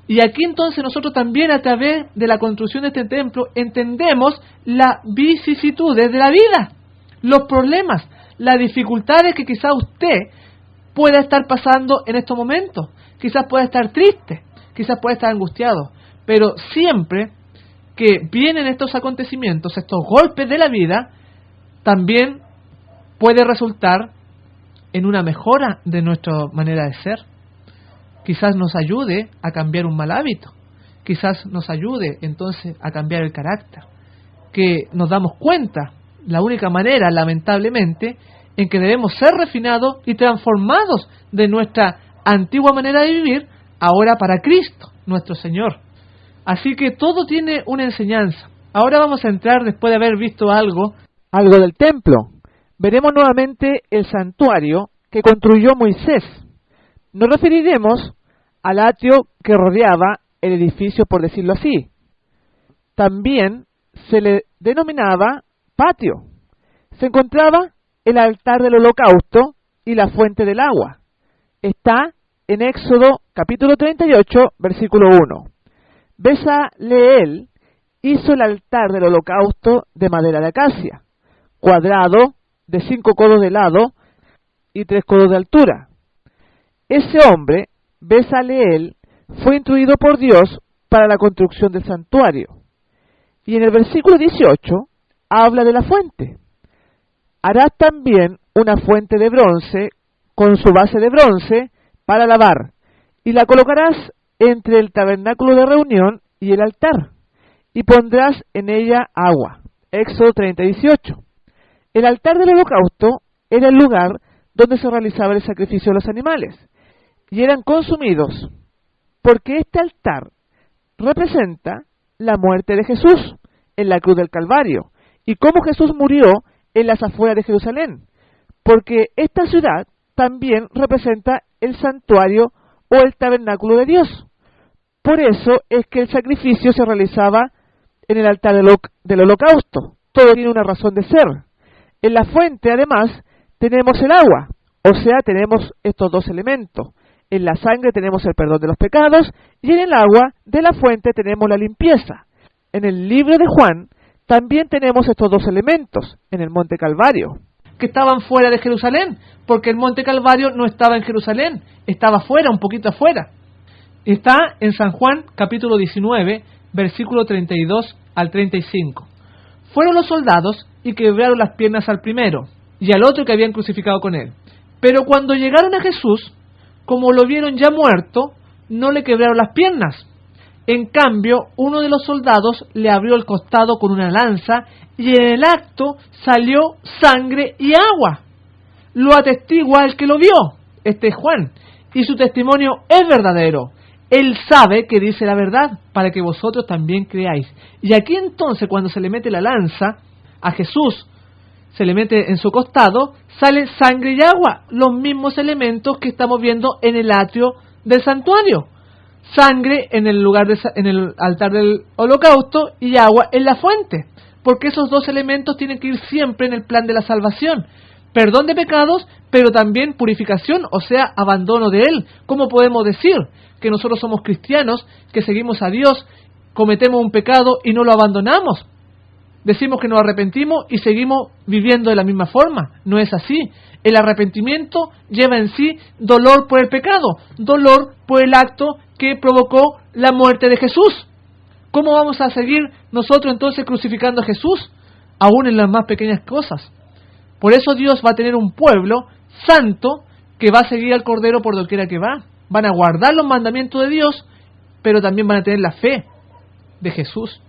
Y aquí entonces nosotros también, a través de la construcción de este templo, entendemos las vicisitudes de la vida, los problemas, las dificultades que quizás usted pueda estar pasando en estos momentos. Quizás pueda estar triste, quizás pueda estar angustiado, pero siempre que vienen estos acontecimientos, estos golpes de la vida, también puede resultar en una mejora de nuestra manera de ser. Quizás nos ayude a cambiar un mal hábito, quizás nos ayude entonces a cambiar el carácter, que nos damos cuenta, la única manera, lamentablemente, en que debemos ser refinados y transformados de nuestra antigua manera de vivir, ahora para Cristo, nuestro Señor. Así que todo tiene una enseñanza. Ahora vamos a entrar, después de haber visto algo del templo. Veremos nuevamente el santuario que construyó Moisés. Nos referiremos al atrio que rodeaba el edificio, por decirlo así. También se le denominaba patio. Se encontraba el altar del holocausto y la fuente del agua. Está en Éxodo capítulo 38, versículo 1. Bezaleel hizo el altar del holocausto de madera de acacia, cuadrado, de 5 codos de lado y 3 codos de altura. Ese hombre, Bezaleel, fue instruido por Dios para la construcción del santuario. Y en el versículo 18 habla de la fuente. Harás también una fuente de bronce con su base de bronce para lavar, y la colocarás entre el tabernáculo de reunión y el altar, y pondrás en ella agua. Éxodo 30:18. El altar del holocausto era el lugar donde se realizaba el sacrificio de los animales, y eran consumidos, porque este altar representa la muerte de Jesús en la cruz del Calvario, y cómo Jesús murió en las afueras de Jerusalén, porque esta ciudad también representa el santuario o el tabernáculo de Dios. Por eso es que el sacrificio se realizaba en el altar del holocausto. Todo tiene una razón de ser. En la fuente, además, tenemos el agua, o sea, tenemos estos dos elementos. En la sangre tenemos el perdón de los pecados, y en el agua de la fuente tenemos la limpieza. En el libro de Juan también tenemos estos dos elementos, en el monte Calvario, que estaban fuera de Jerusalén, porque el monte Calvario no estaba en Jerusalén, estaba fuera, un poquito afuera. Está en San Juan, capítulo 19, versículo 32 al 35. Fueron los soldados y quebraron las piernas al primero y al otro que habían crucificado con él. Pero cuando llegaron a Jesús, como lo vieron ya muerto, no le quebraron las piernas. En cambio, uno de los soldados le abrió el costado con una lanza y en el acto salió sangre y agua. Lo atestigua el que lo vio, este es Juan, y su testimonio es verdadero. Él sabe que dice la verdad, para que vosotros también creáis. Y aquí entonces, cuando se le mete la lanza a Jesús, se le mete en su costado, sale sangre y agua, los mismos elementos que estamos viendo en el atrio del santuario. Sangre en el lugar en el altar del holocausto y agua en la fuente, porque esos dos elementos tienen que ir siempre en el plan de la salvación. perdón de pecados, pero también purificación, o sea, abandono de Él. ¿Cómo podemos decir que nosotros somos cristianos, que seguimos a Dios, cometemos un pecado y no lo abandonamos? Decimos que nos arrepentimos y seguimos viviendo de la misma forma. No es así. El arrepentimiento lleva en sí dolor por el pecado, dolor por el acto que provocó la muerte de Jesús. ¿Cómo vamos a seguir nosotros entonces crucificando a Jesús? Aún en las más pequeñas cosas. Por eso Dios va a tener un pueblo santo que va a seguir al Cordero por doquiera que va. Van a guardar los mandamientos de Dios, pero también van a tener la fe de Jesús.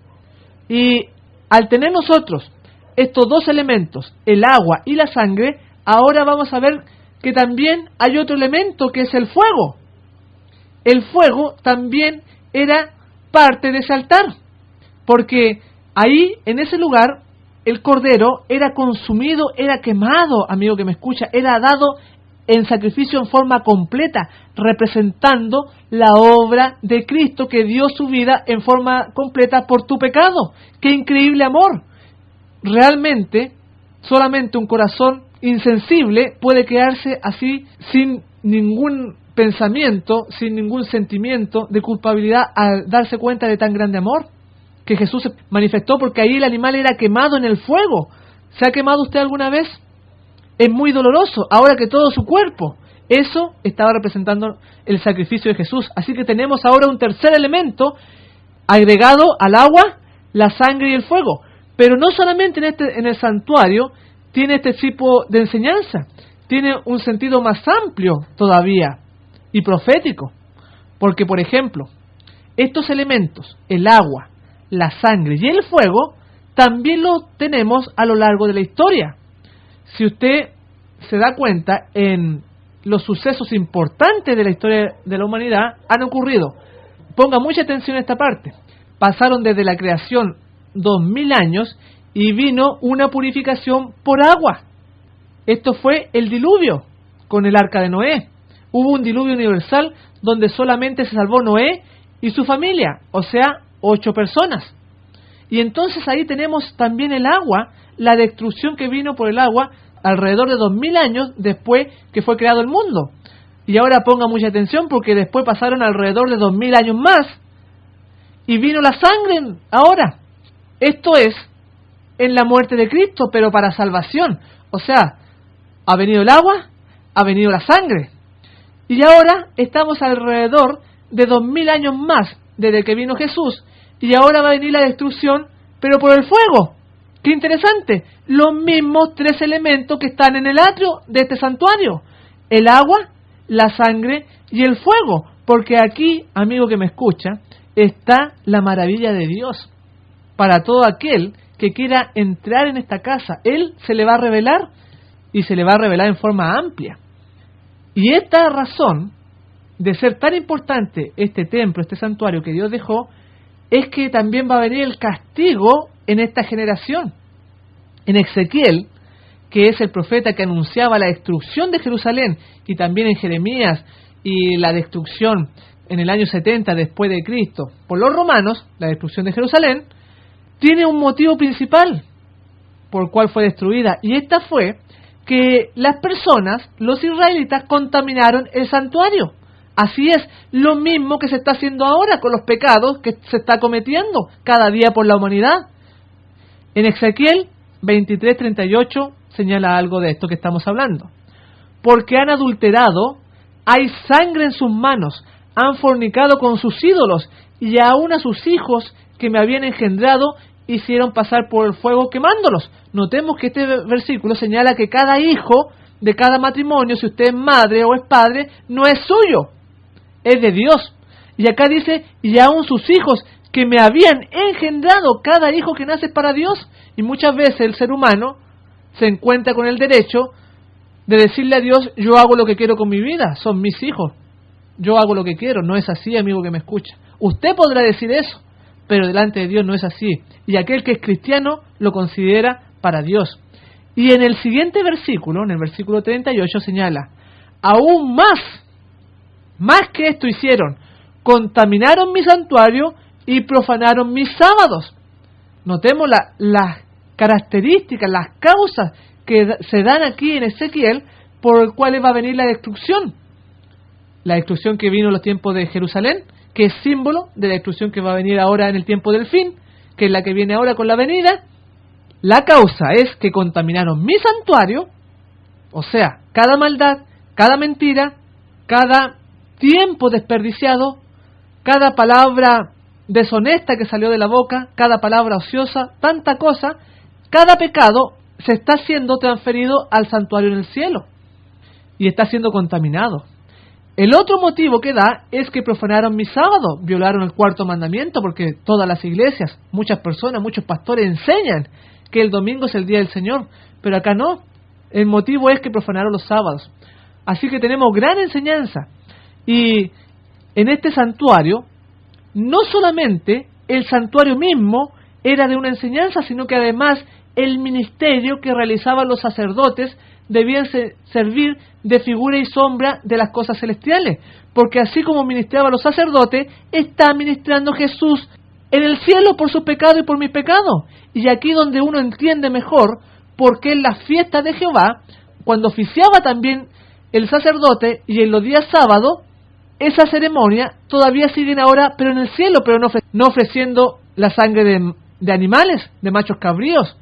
Y al tener nosotros estos dos elementos, el agua y la sangre, ahora vamos a ver que también hay otro elemento que es el fuego. El fuego también era parte de ese altar, porque ahí, en ese lugar, el cordero era consumido, era quemado, amigo que me escucha, era dado en sacrificio en forma completa, representando la obra de Cristo que dio su vida en forma completa por tu pecado. ¡Qué increíble amor! Realmente, solamente un corazón insensible puede quedarse así sin ningún pensamiento, sin ningún sentimiento de culpabilidad al darse cuenta de tan grande amor que Jesús se manifestó, porque ahí el animal era quemado en el fuego. ¿Se ha quemado usted alguna vez? Es muy doloroso, ahora que todo su cuerpo. Eso estaba representando el sacrificio de Jesús. Así que tenemos ahora un tercer elemento agregado al agua, la sangre y el fuego. Pero no solamente en el santuario tiene este tipo de enseñanza, tiene un sentido más amplio todavía y profético. Porque, por ejemplo, estos elementos, el agua, la sangre y el fuego, también los tenemos a lo largo de la historia. Si usted se da cuenta, en los sucesos importantes de la historia de la humanidad han ocurrido. Ponga mucha atención a esta parte. Pasaron desde la creación 2000 años y vino una purificación por agua. Esto fue el diluvio con el arca de Noé. Hubo un diluvio universal donde solamente se salvó Noé y su familia, o sea, 8 personas. Y entonces ahí tenemos también el agua, la destrucción que vino por el agua alrededor de 2000 años después que fue creado el mundo. Y ahora ponga mucha atención, porque después pasaron alrededor de 2000 años más y vino la sangre ahora. Esto es en la muerte de Cristo, pero para salvación. O sea, ha venido el agua, ha venido la sangre. Y ahora estamos alrededor de 2000 años más desde que vino Jesús, y ahora va a venir la destrucción, pero por el fuego. ¡Qué interesante! Los mismos 3 elementos que están en el atrio de este santuario: el agua, la sangre y el fuego. Porque aquí, amigo que me escucha, está la maravilla de Dios. Para todo aquel que quiera entrar en esta casa, Él se le va a revelar, y se le va a revelar en forma amplia. Y esta razón de ser tan importante este templo, este santuario que Dios dejó, es que también va a venir el castigo en esta generación. En Ezequiel, que es el profeta que anunciaba la destrucción de Jerusalén, y también en Jeremías y la destrucción en el año 70 después de Cristo por los romanos, la destrucción de Jerusalén, tiene un motivo principal por el cual fue destruida, y esta fue que las personas, los israelitas, contaminaron el santuario. Así es, lo mismo que se está haciendo ahora con los pecados que se está cometiendo cada día por la humanidad. En Ezequiel 23:38 señala algo de esto que estamos hablando. Porque han adulterado, hay sangre en sus manos, han fornicado con sus ídolos, y aún a sus hijos que me habían engendrado hicieron pasar por el fuego quemándolos. Notemos que este versículo señala que cada hijo de cada matrimonio, si usted es madre o es padre, no es suyo, es de Dios. Y acá dice, y aún sus hijos que me habían engendrado. Cada hijo que nace es para Dios. Y muchas veces el ser humano se encuentra con el derecho de decirle a Dios: yo hago lo que quiero con mi vida, son mis hijos, yo hago lo que quiero. No es así, amigo que me escucha. Usted podrá decir eso, pero delante de Dios no es así. Y aquel que es cristiano lo considera para Dios. Y en el siguiente versículo, en el versículo 38, señala: aún más que esto hicieron, contaminaron mi santuario y profanaron mis sábados. Notemos las características, las causas que se dan aquí en Ezequiel, por el cual va a venir la destrucción. La destrucción que vino en los tiempos de Jerusalén, que es símbolo de la destrucción que va a venir ahora en el tiempo del fin, que es la que viene ahora con la venida. La causa es que contaminaron mi santuario, o sea, cada maldad, cada mentira, cada tiempo desperdiciado, cada palabra deshonesta que salió de la boca, cada palabra ociosa, tanta cosa, cada pecado se está siendo transferido al santuario en el cielo y está siendo contaminado. El otro motivo que da es que profanaron mi sábado, violaron el cuarto mandamiento, porque todas las iglesias, muchas personas, muchos pastores enseñan que el domingo es el día del Señor, pero acá no. El motivo es que profanaron los sábados. Así que tenemos gran enseñanza. Y en este santuario, no solamente el santuario mismo era de una enseñanza, sino que además el ministerio que realizaban los sacerdotes debían servir de figura y sombra de las cosas celestiales, porque así como ministraban los sacerdotes, está ministrando Jesús en el cielo por sus pecados y por mis pecados. Y aquí donde uno entiende mejor por qué en las fiestas de Jehová, cuando oficiaba también el sacerdote y en los días sábados, esa ceremonia todavía siguen ahora, pero en el cielo, pero no ofreciendo la sangre de animales, de machos cabríos,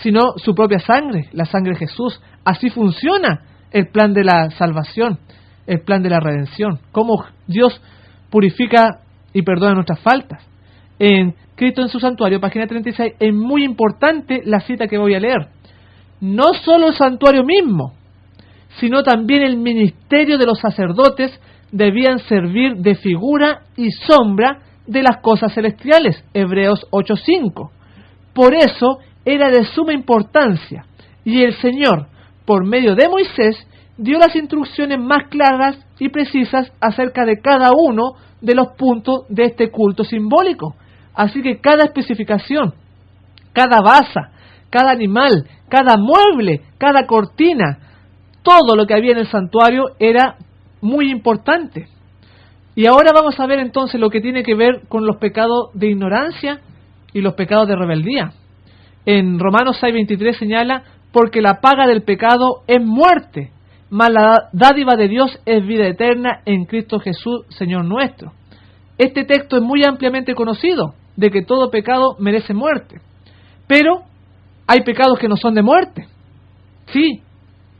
sino su propia sangre, la sangre de Jesús. Así funciona el plan de la salvación, el plan de la redención, cómo Dios purifica y perdona nuestras faltas. En Cristo en su santuario, página 36, es muy importante la cita que voy a leer. No solo el santuario mismo, sino también el ministerio de los sacerdotes debían servir de figura y sombra de las cosas celestiales, Hebreos 8:5. Por eso era de suma importancia, y el Señor, por medio de Moisés, dio las instrucciones más claras y precisas acerca de cada uno de los puntos de este culto simbólico. Así que cada especificación, cada basa, cada animal, cada mueble, cada cortina, todo lo que había en el santuario era muy importante. Y ahora vamos a ver entonces lo que tiene que ver con los pecados de ignorancia y los pecados de rebeldía. En Romanos 6:23 señala: porque la paga del pecado es muerte, mas la dádiva de Dios es vida eterna en Cristo Jesús, Señor nuestro. Este texto es muy ampliamente conocido, de que todo pecado merece muerte. Pero hay pecados que no son de muerte. Sí,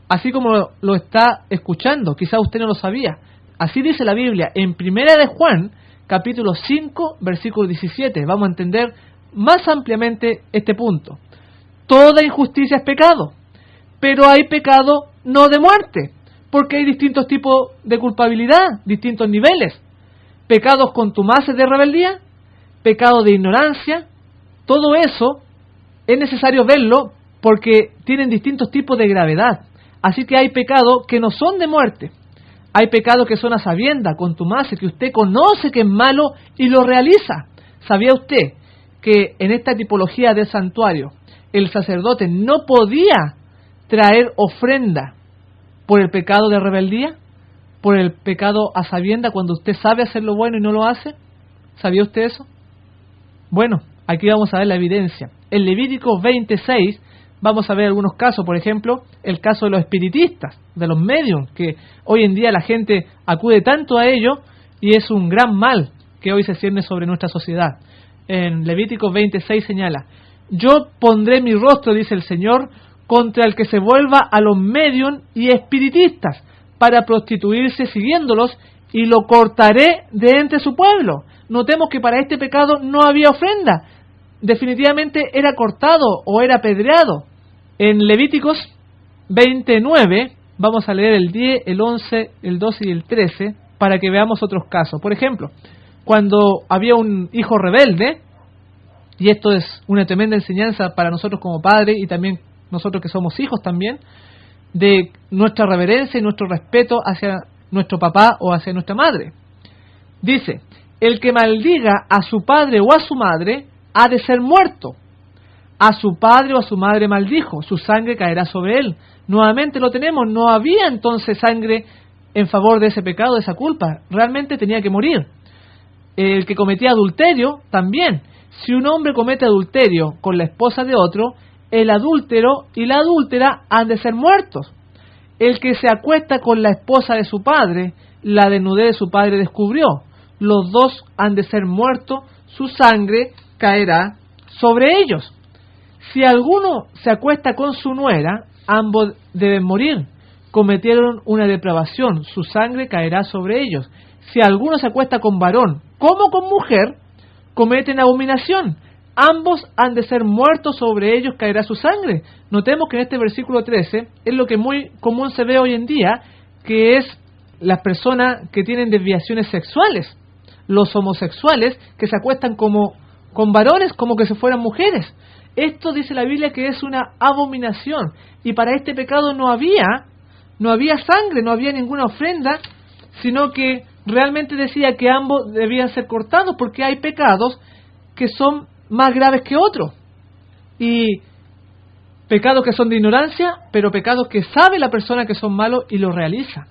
así como lo está escuchando, quizá usted no lo sabía. Así dice la Biblia en Primera de Juan, capítulo 5, versículo 17. Vamos a entender más ampliamente este punto. Toda injusticia es pecado, pero hay pecado no de muerte, porque hay distintos tipos de culpabilidad, distintos niveles. Pecados contumaces de rebeldía, pecado de ignorancia, todo eso es necesario verlo porque tienen distintos tipos de gravedad. Así que hay pecados que no son de muerte. Hay pecados que son a sabienda, contumaces, que usted conoce que es malo y lo realiza. ¿Sabía usted que en esta tipología del santuario el sacerdote no podía traer ofrenda por el pecado de rebeldía? ¿Por el pecado a sabienda cuando usted sabe hacer lo bueno y no lo hace? ¿Sabía usted eso? Bueno, aquí vamos a ver la evidencia. En Levítico 26 vamos a ver algunos casos, por ejemplo, el caso de los espiritistas, de los mediums, que hoy en día la gente acude tanto a ello y es un gran mal que hoy se cierne sobre nuestra sociedad. En Levítico 26 señala: yo pondré mi rostro, dice el Señor, contra el que se vuelva a los mediums y espiritistas para prostituirse siguiéndolos, y lo cortaré de entre su pueblo. Notemos que para este pecado no había ofrenda. Definitivamente era cortado o era apedreado. En Levíticos 29, vamos a leer el 10, el 11, el 12 y el 13, para que veamos otros casos. Por ejemplo, cuando había un hijo rebelde, y esto es una tremenda enseñanza para nosotros como padres y también nosotros que somos hijos también, de nuestra reverencia y nuestro respeto hacia nuestro papá o hacia nuestra madre. Dice: el que maldiga a su padre o a su madre ha de ser muerto. A su padre o a su madre maldijo, su sangre caerá sobre él. Nuevamente lo tenemos, no había entonces sangre en favor de ese pecado, de esa culpa. Realmente tenía que morir. El que cometía adulterio también. Si un hombre comete adulterio con la esposa de otro, el adúltero y la adúltera han de ser muertos. El que se acuesta con la esposa de su padre, la desnudez de su padre descubrió. Los dos han de ser muertos, su sangre caerá sobre ellos. Si alguno se acuesta con su nuera, ambos deben morir. Cometieron una depravación, su sangre caerá sobre ellos. Si alguno se acuesta con varón como con mujer, cometen abominación. Ambos han de ser muertos, sobre ellos caerá su sangre. Notemos que en este versículo 13 es lo que muy común se ve hoy en día, que es las personas que tienen desviaciones sexuales, los homosexuales que se acuestan como con varones como que se fueran mujeres. Esto dice la Biblia que es una abominación, y para este pecado no había sangre, no había ninguna ofrenda, sino que realmente decía que ambos debían ser cortados, porque hay pecados que son más graves que otros, y pecados que son de ignorancia, pero pecados que sabe la persona que son malos y los realiza.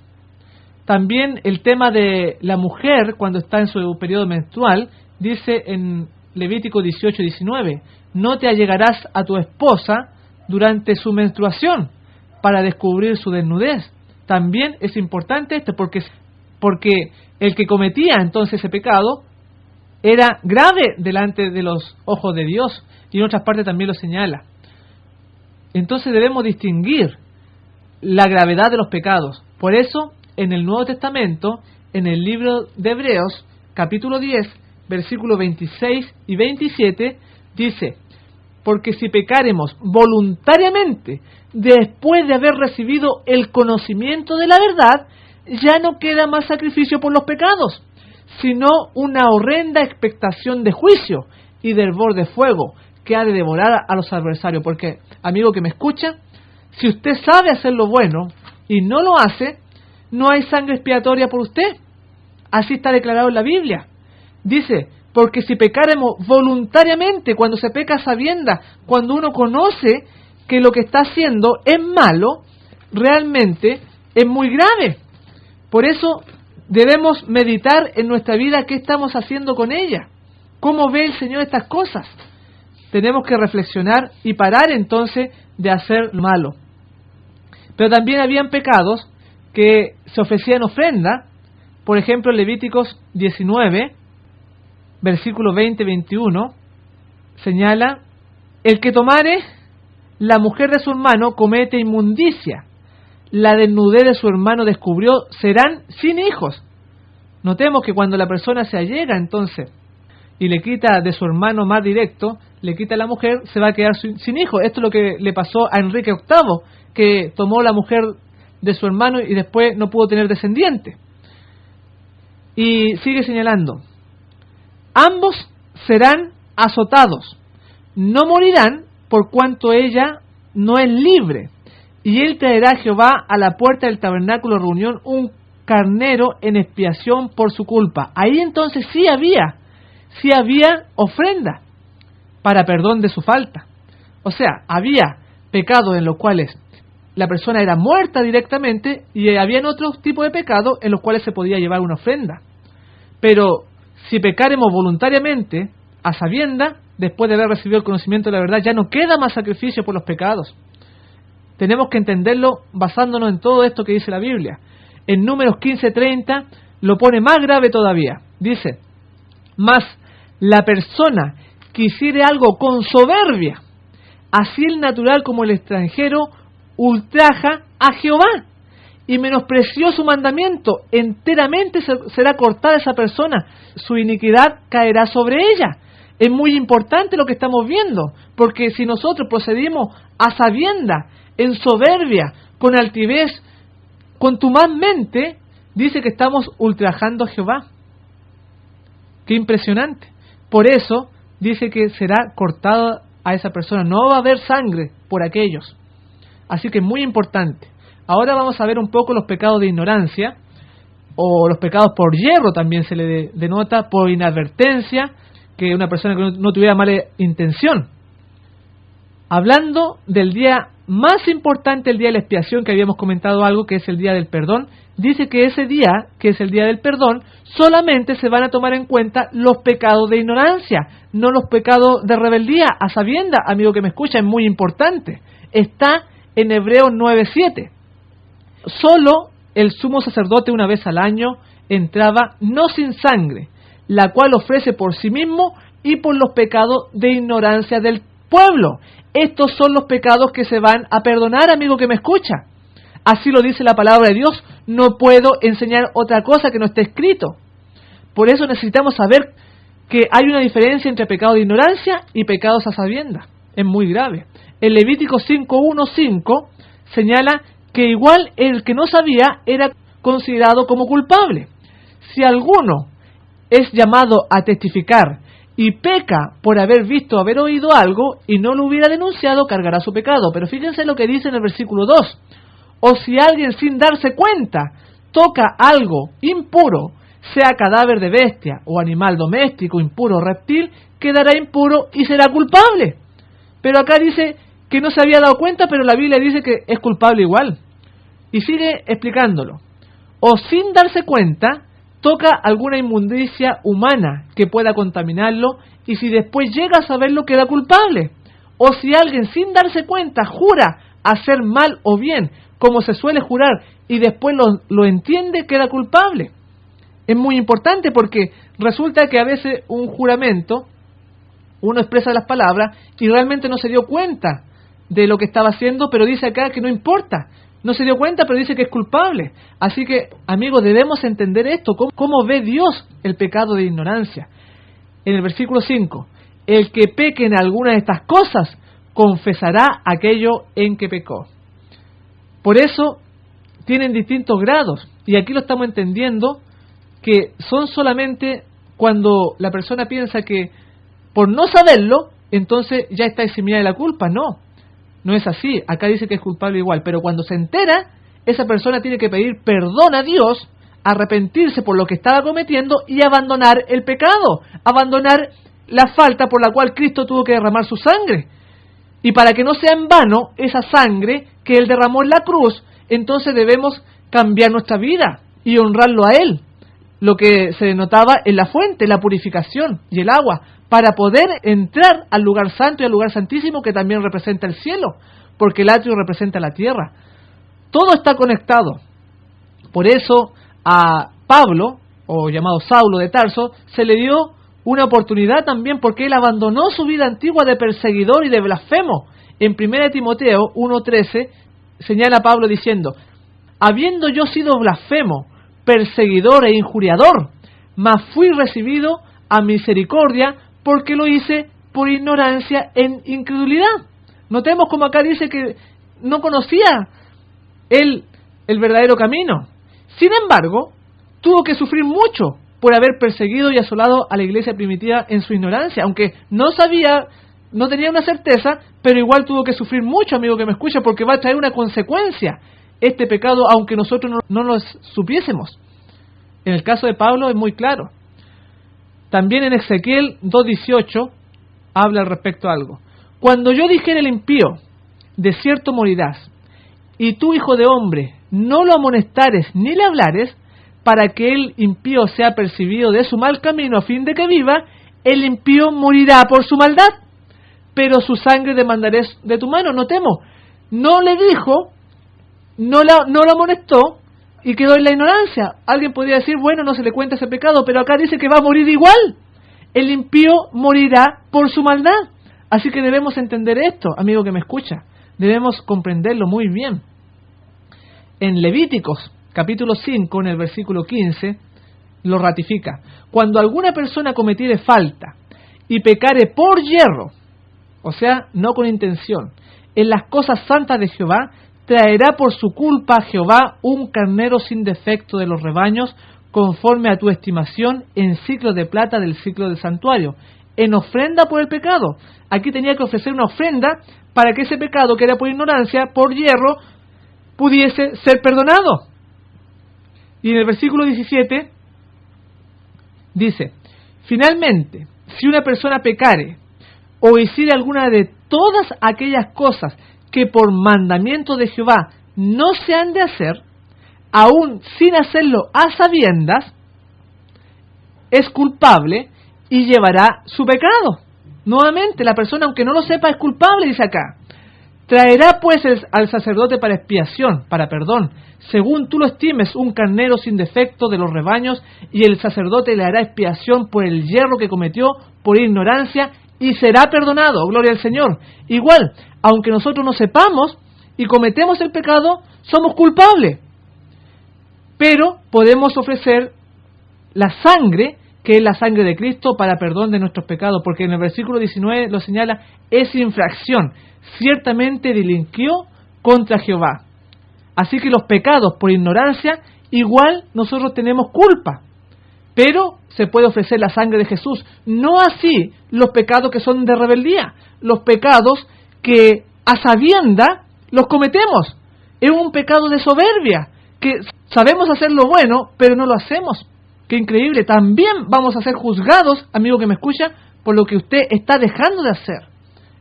También el tema de la mujer cuando está en su periodo menstrual, dice en Levítico 18:19, no te allegarás a tu esposa durante su menstruación para descubrir su desnudez. También es importante esto porque el que cometía entonces ese pecado era grave delante de los ojos de Dios, y en otras partes también lo señala. Entonces debemos distinguir la gravedad de los pecados. Por eso, en el Nuevo Testamento, en el libro de Hebreos, capítulo 10, versículos 26 y 27, dice: porque si pecáremos voluntariamente después de haber recibido el conocimiento de la verdad, ya no queda más sacrificio por los pecados, sino una horrenda expectación de juicio y de hervor de fuego que ha de devorar a los adversarios. Porque, amigo que me escucha, si usted sabe hacer lo bueno y no lo hace, no hay sangre expiatoria por usted. Así está declarado en la Biblia. Dice: porque si pecáremos voluntariamente, cuando se peca a sabiendas, cuando uno conoce que lo que está haciendo es malo, realmente es muy grave. Por eso debemos meditar en nuestra vida qué estamos haciendo con ella, cómo ve el Señor estas cosas. Tenemos que reflexionar y parar entonces de hacer lo malo. Pero también habían pecados que se ofrecían ofrenda. Por ejemplo, en Levíticos 19, versículo 20-21, señala: el que tomare la mujer de su hermano comete inmundicia, la desnudez de su hermano descubrió, serán sin hijos. Notemos que cuando la persona se allega entonces y le quita de su hermano más directo, le quita a la mujer, se va a quedar sin hijos. Esto es lo que le pasó a Enrique VIII, que tomó la mujer de su hermano y después no pudo tener descendiente. Y sigue señalando: ambos serán azotados, no morirán por cuanto ella no es libre, y él traerá a Jehová a la puerta del tabernáculo de reunión un carnero en expiación por su culpa. Ahí entonces sí había ofrenda para perdón de su falta. O sea, había pecados en los cuales la persona era muerta directamente, y habían otros tipos de pecados en los cuales se podía llevar una ofrenda. Pero si pecáremos voluntariamente, a sabienda, después de haber recibido el conocimiento de la verdad, ya no queda más sacrificio por los pecados. Tenemos que entenderlo basándonos en todo esto que dice la Biblia. En Números 15:30 lo pone más grave todavía. Dice: mas la persona que hiciere algo con soberbia, así el natural como el extranjero, ultraja a Jehová y menospreció su mandamiento, enteramente será cortada esa persona, su iniquidad caerá sobre ella. Es muy importante lo que estamos viendo, porque si nosotros procedimos a sabienda, en soberbia, con altivez, contumazmente, dice que estamos ultrajando a Jehová. Qué impresionante. Por eso dice que será cortada a esa persona, no va a haber sangre por aquellos. Así que es muy importante. Ahora vamos a ver un poco los pecados de ignorancia, o los pecados por yerro también se le denota, por inadvertencia, que una persona que no tuviera mala intención. Hablando del día más importante, el día de la expiación, que habíamos comentado algo, que es el día del perdón, dice que ese día, que es el día del perdón, solamente se van a tomar en cuenta los pecados de ignorancia, no los pecados de rebeldía, a sabienda, amigo que me escucha, es muy importante. Está en Hebreos 9:7. Solo el sumo sacerdote una vez al año entraba, no sin sangre, la cual ofrece por sí mismo y por los pecados de ignorancia del pueblo. Estos son los pecados que se van a perdonar, amigo que me escucha. Así lo dice la palabra de Dios. No puedo enseñar otra cosa que no esté escrito. Por eso necesitamos saber que hay una diferencia entre pecado de ignorancia y pecados a sabiendas. Es muy grave. El Levítico 5:1-5 señala que igual el que no sabía era considerado como culpable. Si alguno es llamado a testificar y peca por haber visto o haber oído algo y no lo hubiera denunciado, cargará su pecado. Pero fíjense lo que dice en el versículo 2. O si alguien sin darse cuenta toca algo impuro, sea cadáver de bestia o animal doméstico, impuro o reptil, quedará impuro y será culpable. Pero acá dice que no se había dado cuenta, pero la Biblia dice que es culpable igual. Y sigue explicándolo. O sin darse cuenta toca alguna inmundicia humana que pueda contaminarlo, y si después llega a saberlo queda culpable. O si alguien sin darse cuenta jura hacer mal o bien, como se suele jurar, y después lo entiende, queda culpable. Es muy importante porque resulta que a veces un juramento, uno expresa las palabras y realmente no se dio cuenta de lo que estaba haciendo, pero dice acá que no importa. No se dio cuenta, pero dice que es culpable. Así que, amigos, debemos entender esto. ¿Cómo ve Dios el pecado de ignorancia? En el versículo 5, el que peque en alguna de estas cosas, confesará aquello en que pecó. Por eso, tienen distintos grados. Y aquí lo estamos entendiendo, que son solamente cuando la persona piensa que por no saberlo, entonces ya está eximida de la culpa. No es así. Acá dice que es culpable igual, pero cuando se entera, esa persona tiene que pedir perdón a Dios, arrepentirse por lo que estaba cometiendo y abandonar el pecado, abandonar la falta por la cual Cristo tuvo que derramar su sangre. Y para que no sea en vano esa sangre que Él derramó en la cruz, entonces debemos cambiar nuestra vida y honrarlo a Él. Lo que se denotaba en la fuente, la purificación y el agua, para poder entrar al lugar santo y al lugar santísimo, que también representa el cielo, porque el atrio representa la tierra. Todo está conectado. Por eso a Pablo, o llamado Saulo de Tarso, se le dio una oportunidad también, porque él abandonó su vida antigua de perseguidor y de blasfemo. En 1 Timoteo 1:13 señala Pablo diciendo: habiendo yo sido blasfemo, perseguidor e injuriador, mas fui recibido a misericordia, porque lo hice por ignorancia en incredulidad. Notemos como acá dice que no conocía él el verdadero camino. Sin embargo, tuvo que sufrir mucho por haber perseguido y asolado a la iglesia primitiva en su ignorancia, aunque no sabía, no tenía una certeza, pero igual tuvo que sufrir mucho, amigo que me escucha, porque va a traer una consecuencia este pecado, aunque nosotros no lo supiésemos. En el caso de Pablo es muy claro. También en Ezequiel 2:18 habla al respecto algo. Cuando yo dijere al impío, de cierto morirás, y tú, hijo de hombre, no lo amonestares ni le hablares, para que el impío sea percibido de su mal camino a fin de que viva, el impío morirá por su maldad, pero su sangre demandaré de tu mano. Notemos, no le dijo, no lo amonestó, y quedó en la ignorancia. Alguien podría decir, bueno, no se le cuenta ese pecado, pero acá dice que va a morir igual. El impío morirá por su maldad. Así que debemos entender esto, amigo que me escucha. Debemos comprenderlo muy bien. En Levíticos, capítulo 5, en el versículo 15, lo ratifica. Cuando alguna persona cometiere falta y pecare por yerro, o sea, no con intención, en las cosas santas de Jehová, traerá por su culpa a Jehová un carnero sin defecto de los rebaños, conforme a tu estimación, en ciclos de plata del ciclo del santuario, en ofrenda por el pecado. Aquí tenía que ofrecer una ofrenda para que ese pecado, que era por ignorancia, por yerro, pudiese ser perdonado. Y en el versículo 17 dice: finalmente, si una persona pecare o hiciere alguna de todas aquellas cosas que por mandamiento de Jehová no se han de hacer, aún sin hacerlo a sabiendas, es culpable y llevará su pecado. Nuevamente, la persona, aunque no lo sepa, es culpable, dice acá. Traerá pues al sacerdote para expiación, para perdón, según tú lo estimes, un carnero sin defecto de los rebaños, y el sacerdote le hará expiación por el yerro que cometió por ignorancia, y será perdonado. Gloria al Señor. Igual, aunque nosotros no sepamos y cometemos el pecado, somos culpables. Pero podemos ofrecer la sangre, que es la sangre de Cristo, para perdón de nuestros pecados, porque en el versículo 19 lo señala, es infracción, ciertamente delinquió contra Jehová. Así que los pecados por ignorancia, igual nosotros tenemos culpa, pero se puede ofrecer la sangre de Jesús. No así los pecados que son de rebeldía, los pecados que a sabienda los cometemos. Es un pecado de soberbia, que sabemos hacer lo bueno, pero no lo hacemos. Qué increíble. También vamos a ser juzgados, amigo que me escucha, por lo que usted está dejando de hacer.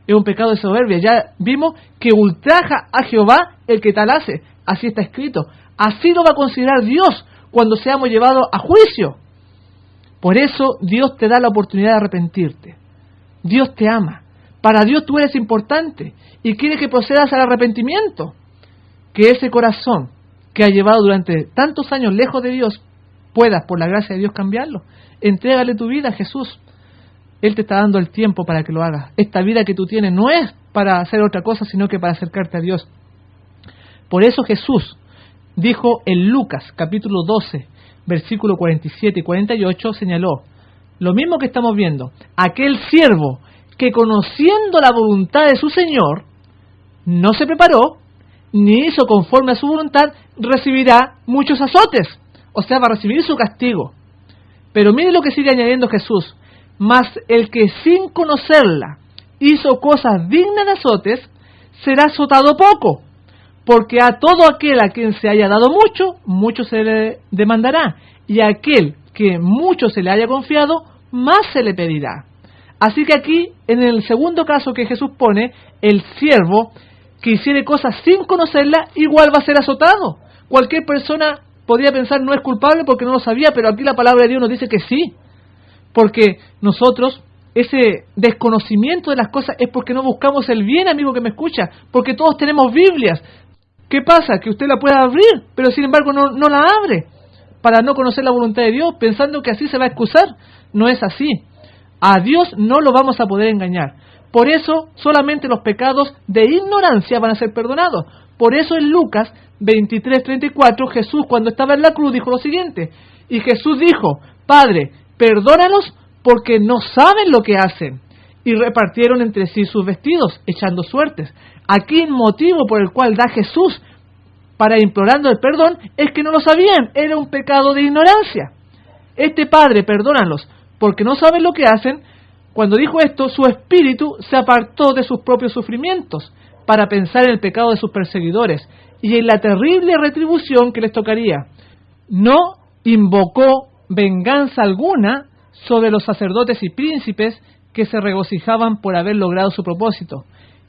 Es un pecado de soberbia. Ya vimos que ultraja a Jehová el que tal hace. Así está escrito. Así lo va a considerar Dios cuando seamos llevados a juicio. Por eso Dios te da la oportunidad de arrepentirte. Dios te ama. Para Dios tú eres importante y quiere que procedas al arrepentimiento. Que ese corazón que ha llevado durante tantos años lejos de Dios, puedas por la gracia de Dios cambiarlo. Entrégale tu vida a Jesús. Él te está dando el tiempo para que lo hagas. Esta vida que tú tienes no es para hacer otra cosa, sino que para acercarte a Dios. Por eso Jesús dijo en Lucas capítulo 12, versículo 47 y 48, señaló lo mismo que estamos viendo. Aquel siervo que conociendo la voluntad de su Señor, no se preparó, ni hizo conforme a su voluntad, recibirá muchos azotes. O sea, va a recibir su castigo. Pero mire lo que sigue añadiendo Jesús. Mas el que sin conocerla hizo cosas dignas de azotes, será azotado poco. Porque a todo aquel a quien se haya dado mucho, mucho se le demandará. Y a aquel que mucho se le haya confiado, más se le pedirá. Así que aquí, en el segundo caso que Jesús pone, el siervo que hiciere cosas sin conocerla, igual va a ser azotado. Cualquier persona podría pensar no es culpable porque no lo sabía, pero aquí la palabra de Dios nos dice que sí. Porque nosotros, ese desconocimiento de las cosas es porque no buscamos el bien, amigo que me escucha, porque todos tenemos Biblias. ¿Qué pasa? Que usted la puede abrir, pero sin embargo no la abre, para no conocer la voluntad de Dios, pensando que así se va a excusar. No es así. A Dios no lo vamos a poder engañar. Por eso solamente los pecados de ignorancia van a ser perdonados. Por eso en Lucas 23:34, Jesús cuando estaba en la cruz dijo lo siguiente. Y Jesús dijo, Padre, perdónalos porque no saben lo que hacen. Y repartieron entre sí sus vestidos, echando suertes. Aquí el motivo por el cual da Jesús para implorando el perdón es que no lo sabían. Era un pecado de ignorancia. Padre, perdónalos porque no saben lo que hacen. Cuando dijo esto, su espíritu se apartó de sus propios sufrimientos para pensar en el pecado de sus perseguidores y en la terrible retribución que les tocaría. No invocó venganza alguna sobre los sacerdotes y príncipes que se regocijaban por haber logrado su propósito.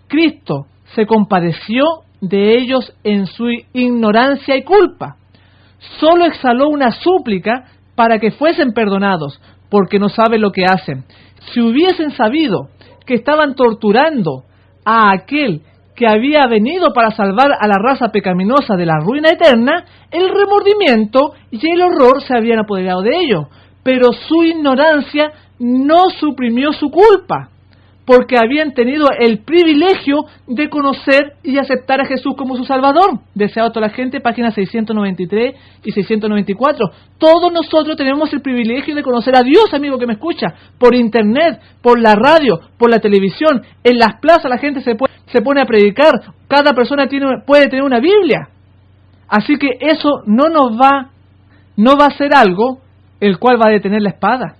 Cristo se compadeció de ellos en su ignorancia y culpa. Solo exhaló una súplica para que fuesen perdonados, porque no saben lo que hacen. Si hubiesen sabido que estaban torturando a aquel que había venido para salvar a la raza pecaminosa de la ruina eterna, el remordimiento y el horror se habían apoderado de ellos. Pero su ignorancia no suprimió su culpa, porque habían tenido el privilegio de conocer y aceptar a Jesús como su Salvador. Deseado a toda la gente, páginas 693 y 694. Todos nosotros tenemos el privilegio de conocer a Dios, amigo que me escucha, por internet, por la radio, por la televisión. En las plazas la gente se pone a predicar. Cada persona puede tener una Biblia. Así que eso no va a ser algo el cual va a detener la espada.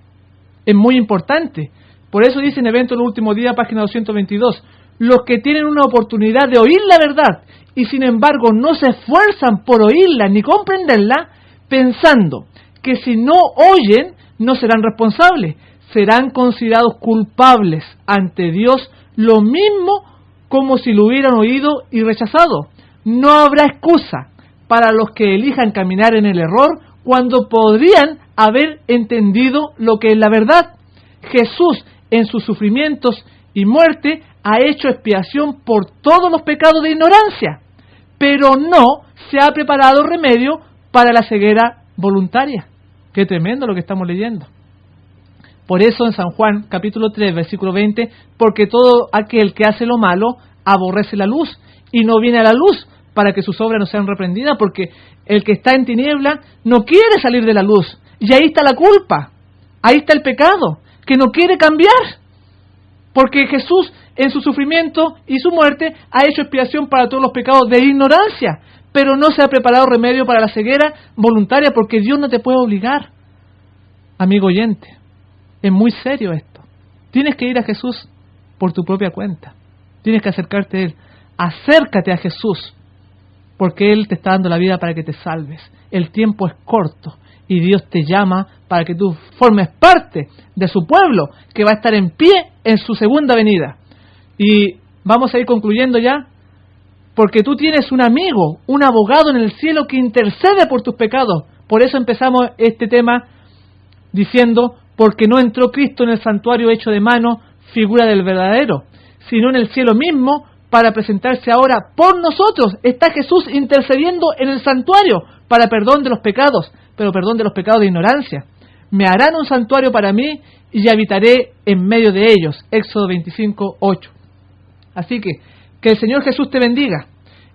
Es muy importante. Por eso dice en Evento del Último Día, página 222, los que tienen una oportunidad de oír la verdad y sin embargo no se esfuerzan por oírla ni comprenderla, pensando que si no oyen no serán responsables, serán considerados culpables ante Dios, lo mismo como si lo hubieran oído y rechazado. No habrá excusa para los que elijan caminar en el error cuando podrían haber entendido lo que es la verdad. Jesús, en sus sufrimientos y muerte, ha hecho expiación por todos los pecados de ignorancia, pero no se ha preparado remedio para la ceguera voluntaria. Qué tremendo lo que estamos leyendo. Por eso en San Juan, capítulo 3, versículo 20, porque todo aquel que hace lo malo aborrece la luz y no viene a la luz para que sus obras no sean reprendidas, porque el que está en tiniebla no quiere salir de la luz. Y ahí está la culpa, ahí está el pecado, que no quiere cambiar. Porque Jesús, en su sufrimiento y su muerte, ha hecho expiación para todos los pecados de ignorancia, pero no se ha preparado remedio para la ceguera voluntaria, porque Dios no te puede obligar. Amigo oyente, es muy serio esto. Tienes que ir a Jesús por tu propia cuenta. Tienes que acercarte a Él. Acércate a Jesús, porque Él te está dando la vida para que te salves. El tiempo es corto y Dios te llama para que tú formes parte de su pueblo, que va a estar en pie en su segunda venida. Y vamos a ir concluyendo ya, porque tú tienes un amigo, un abogado en el cielo que intercede por tus pecados. Por eso empezamos este tema diciendo, porque no entró Cristo en el santuario hecho de mano, figura del verdadero, sino en el cielo mismo, para presentarse ahora por nosotros. Está Jesús intercediendo en el santuario para perdón de los pecados, pero perdón de los pecados de ignorancia. Me harán un santuario para mí y habitaré en medio de ellos. Éxodo 25, 8. Así que el Señor Jesús te bendiga.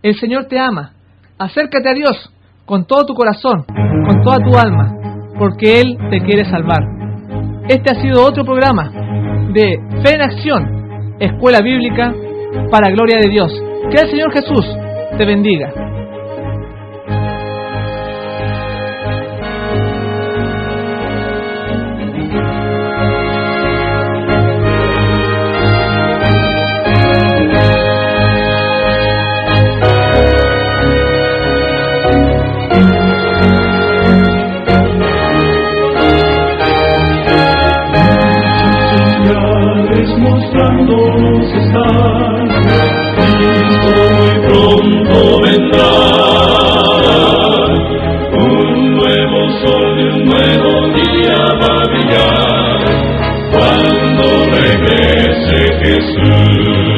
El Señor te ama. Acércate a Dios con todo tu corazón, con toda tu alma, porque Él te quiere salvar. Este ha sido otro programa de Fe en Acción, Escuela Bíblica para gloria de Dios. Que el Señor Jesús te bendiga. Mostrándonos están, Cristo muy pronto vendrá, un nuevo sol y un nuevo día va a brillar, cuando regrese Jesús.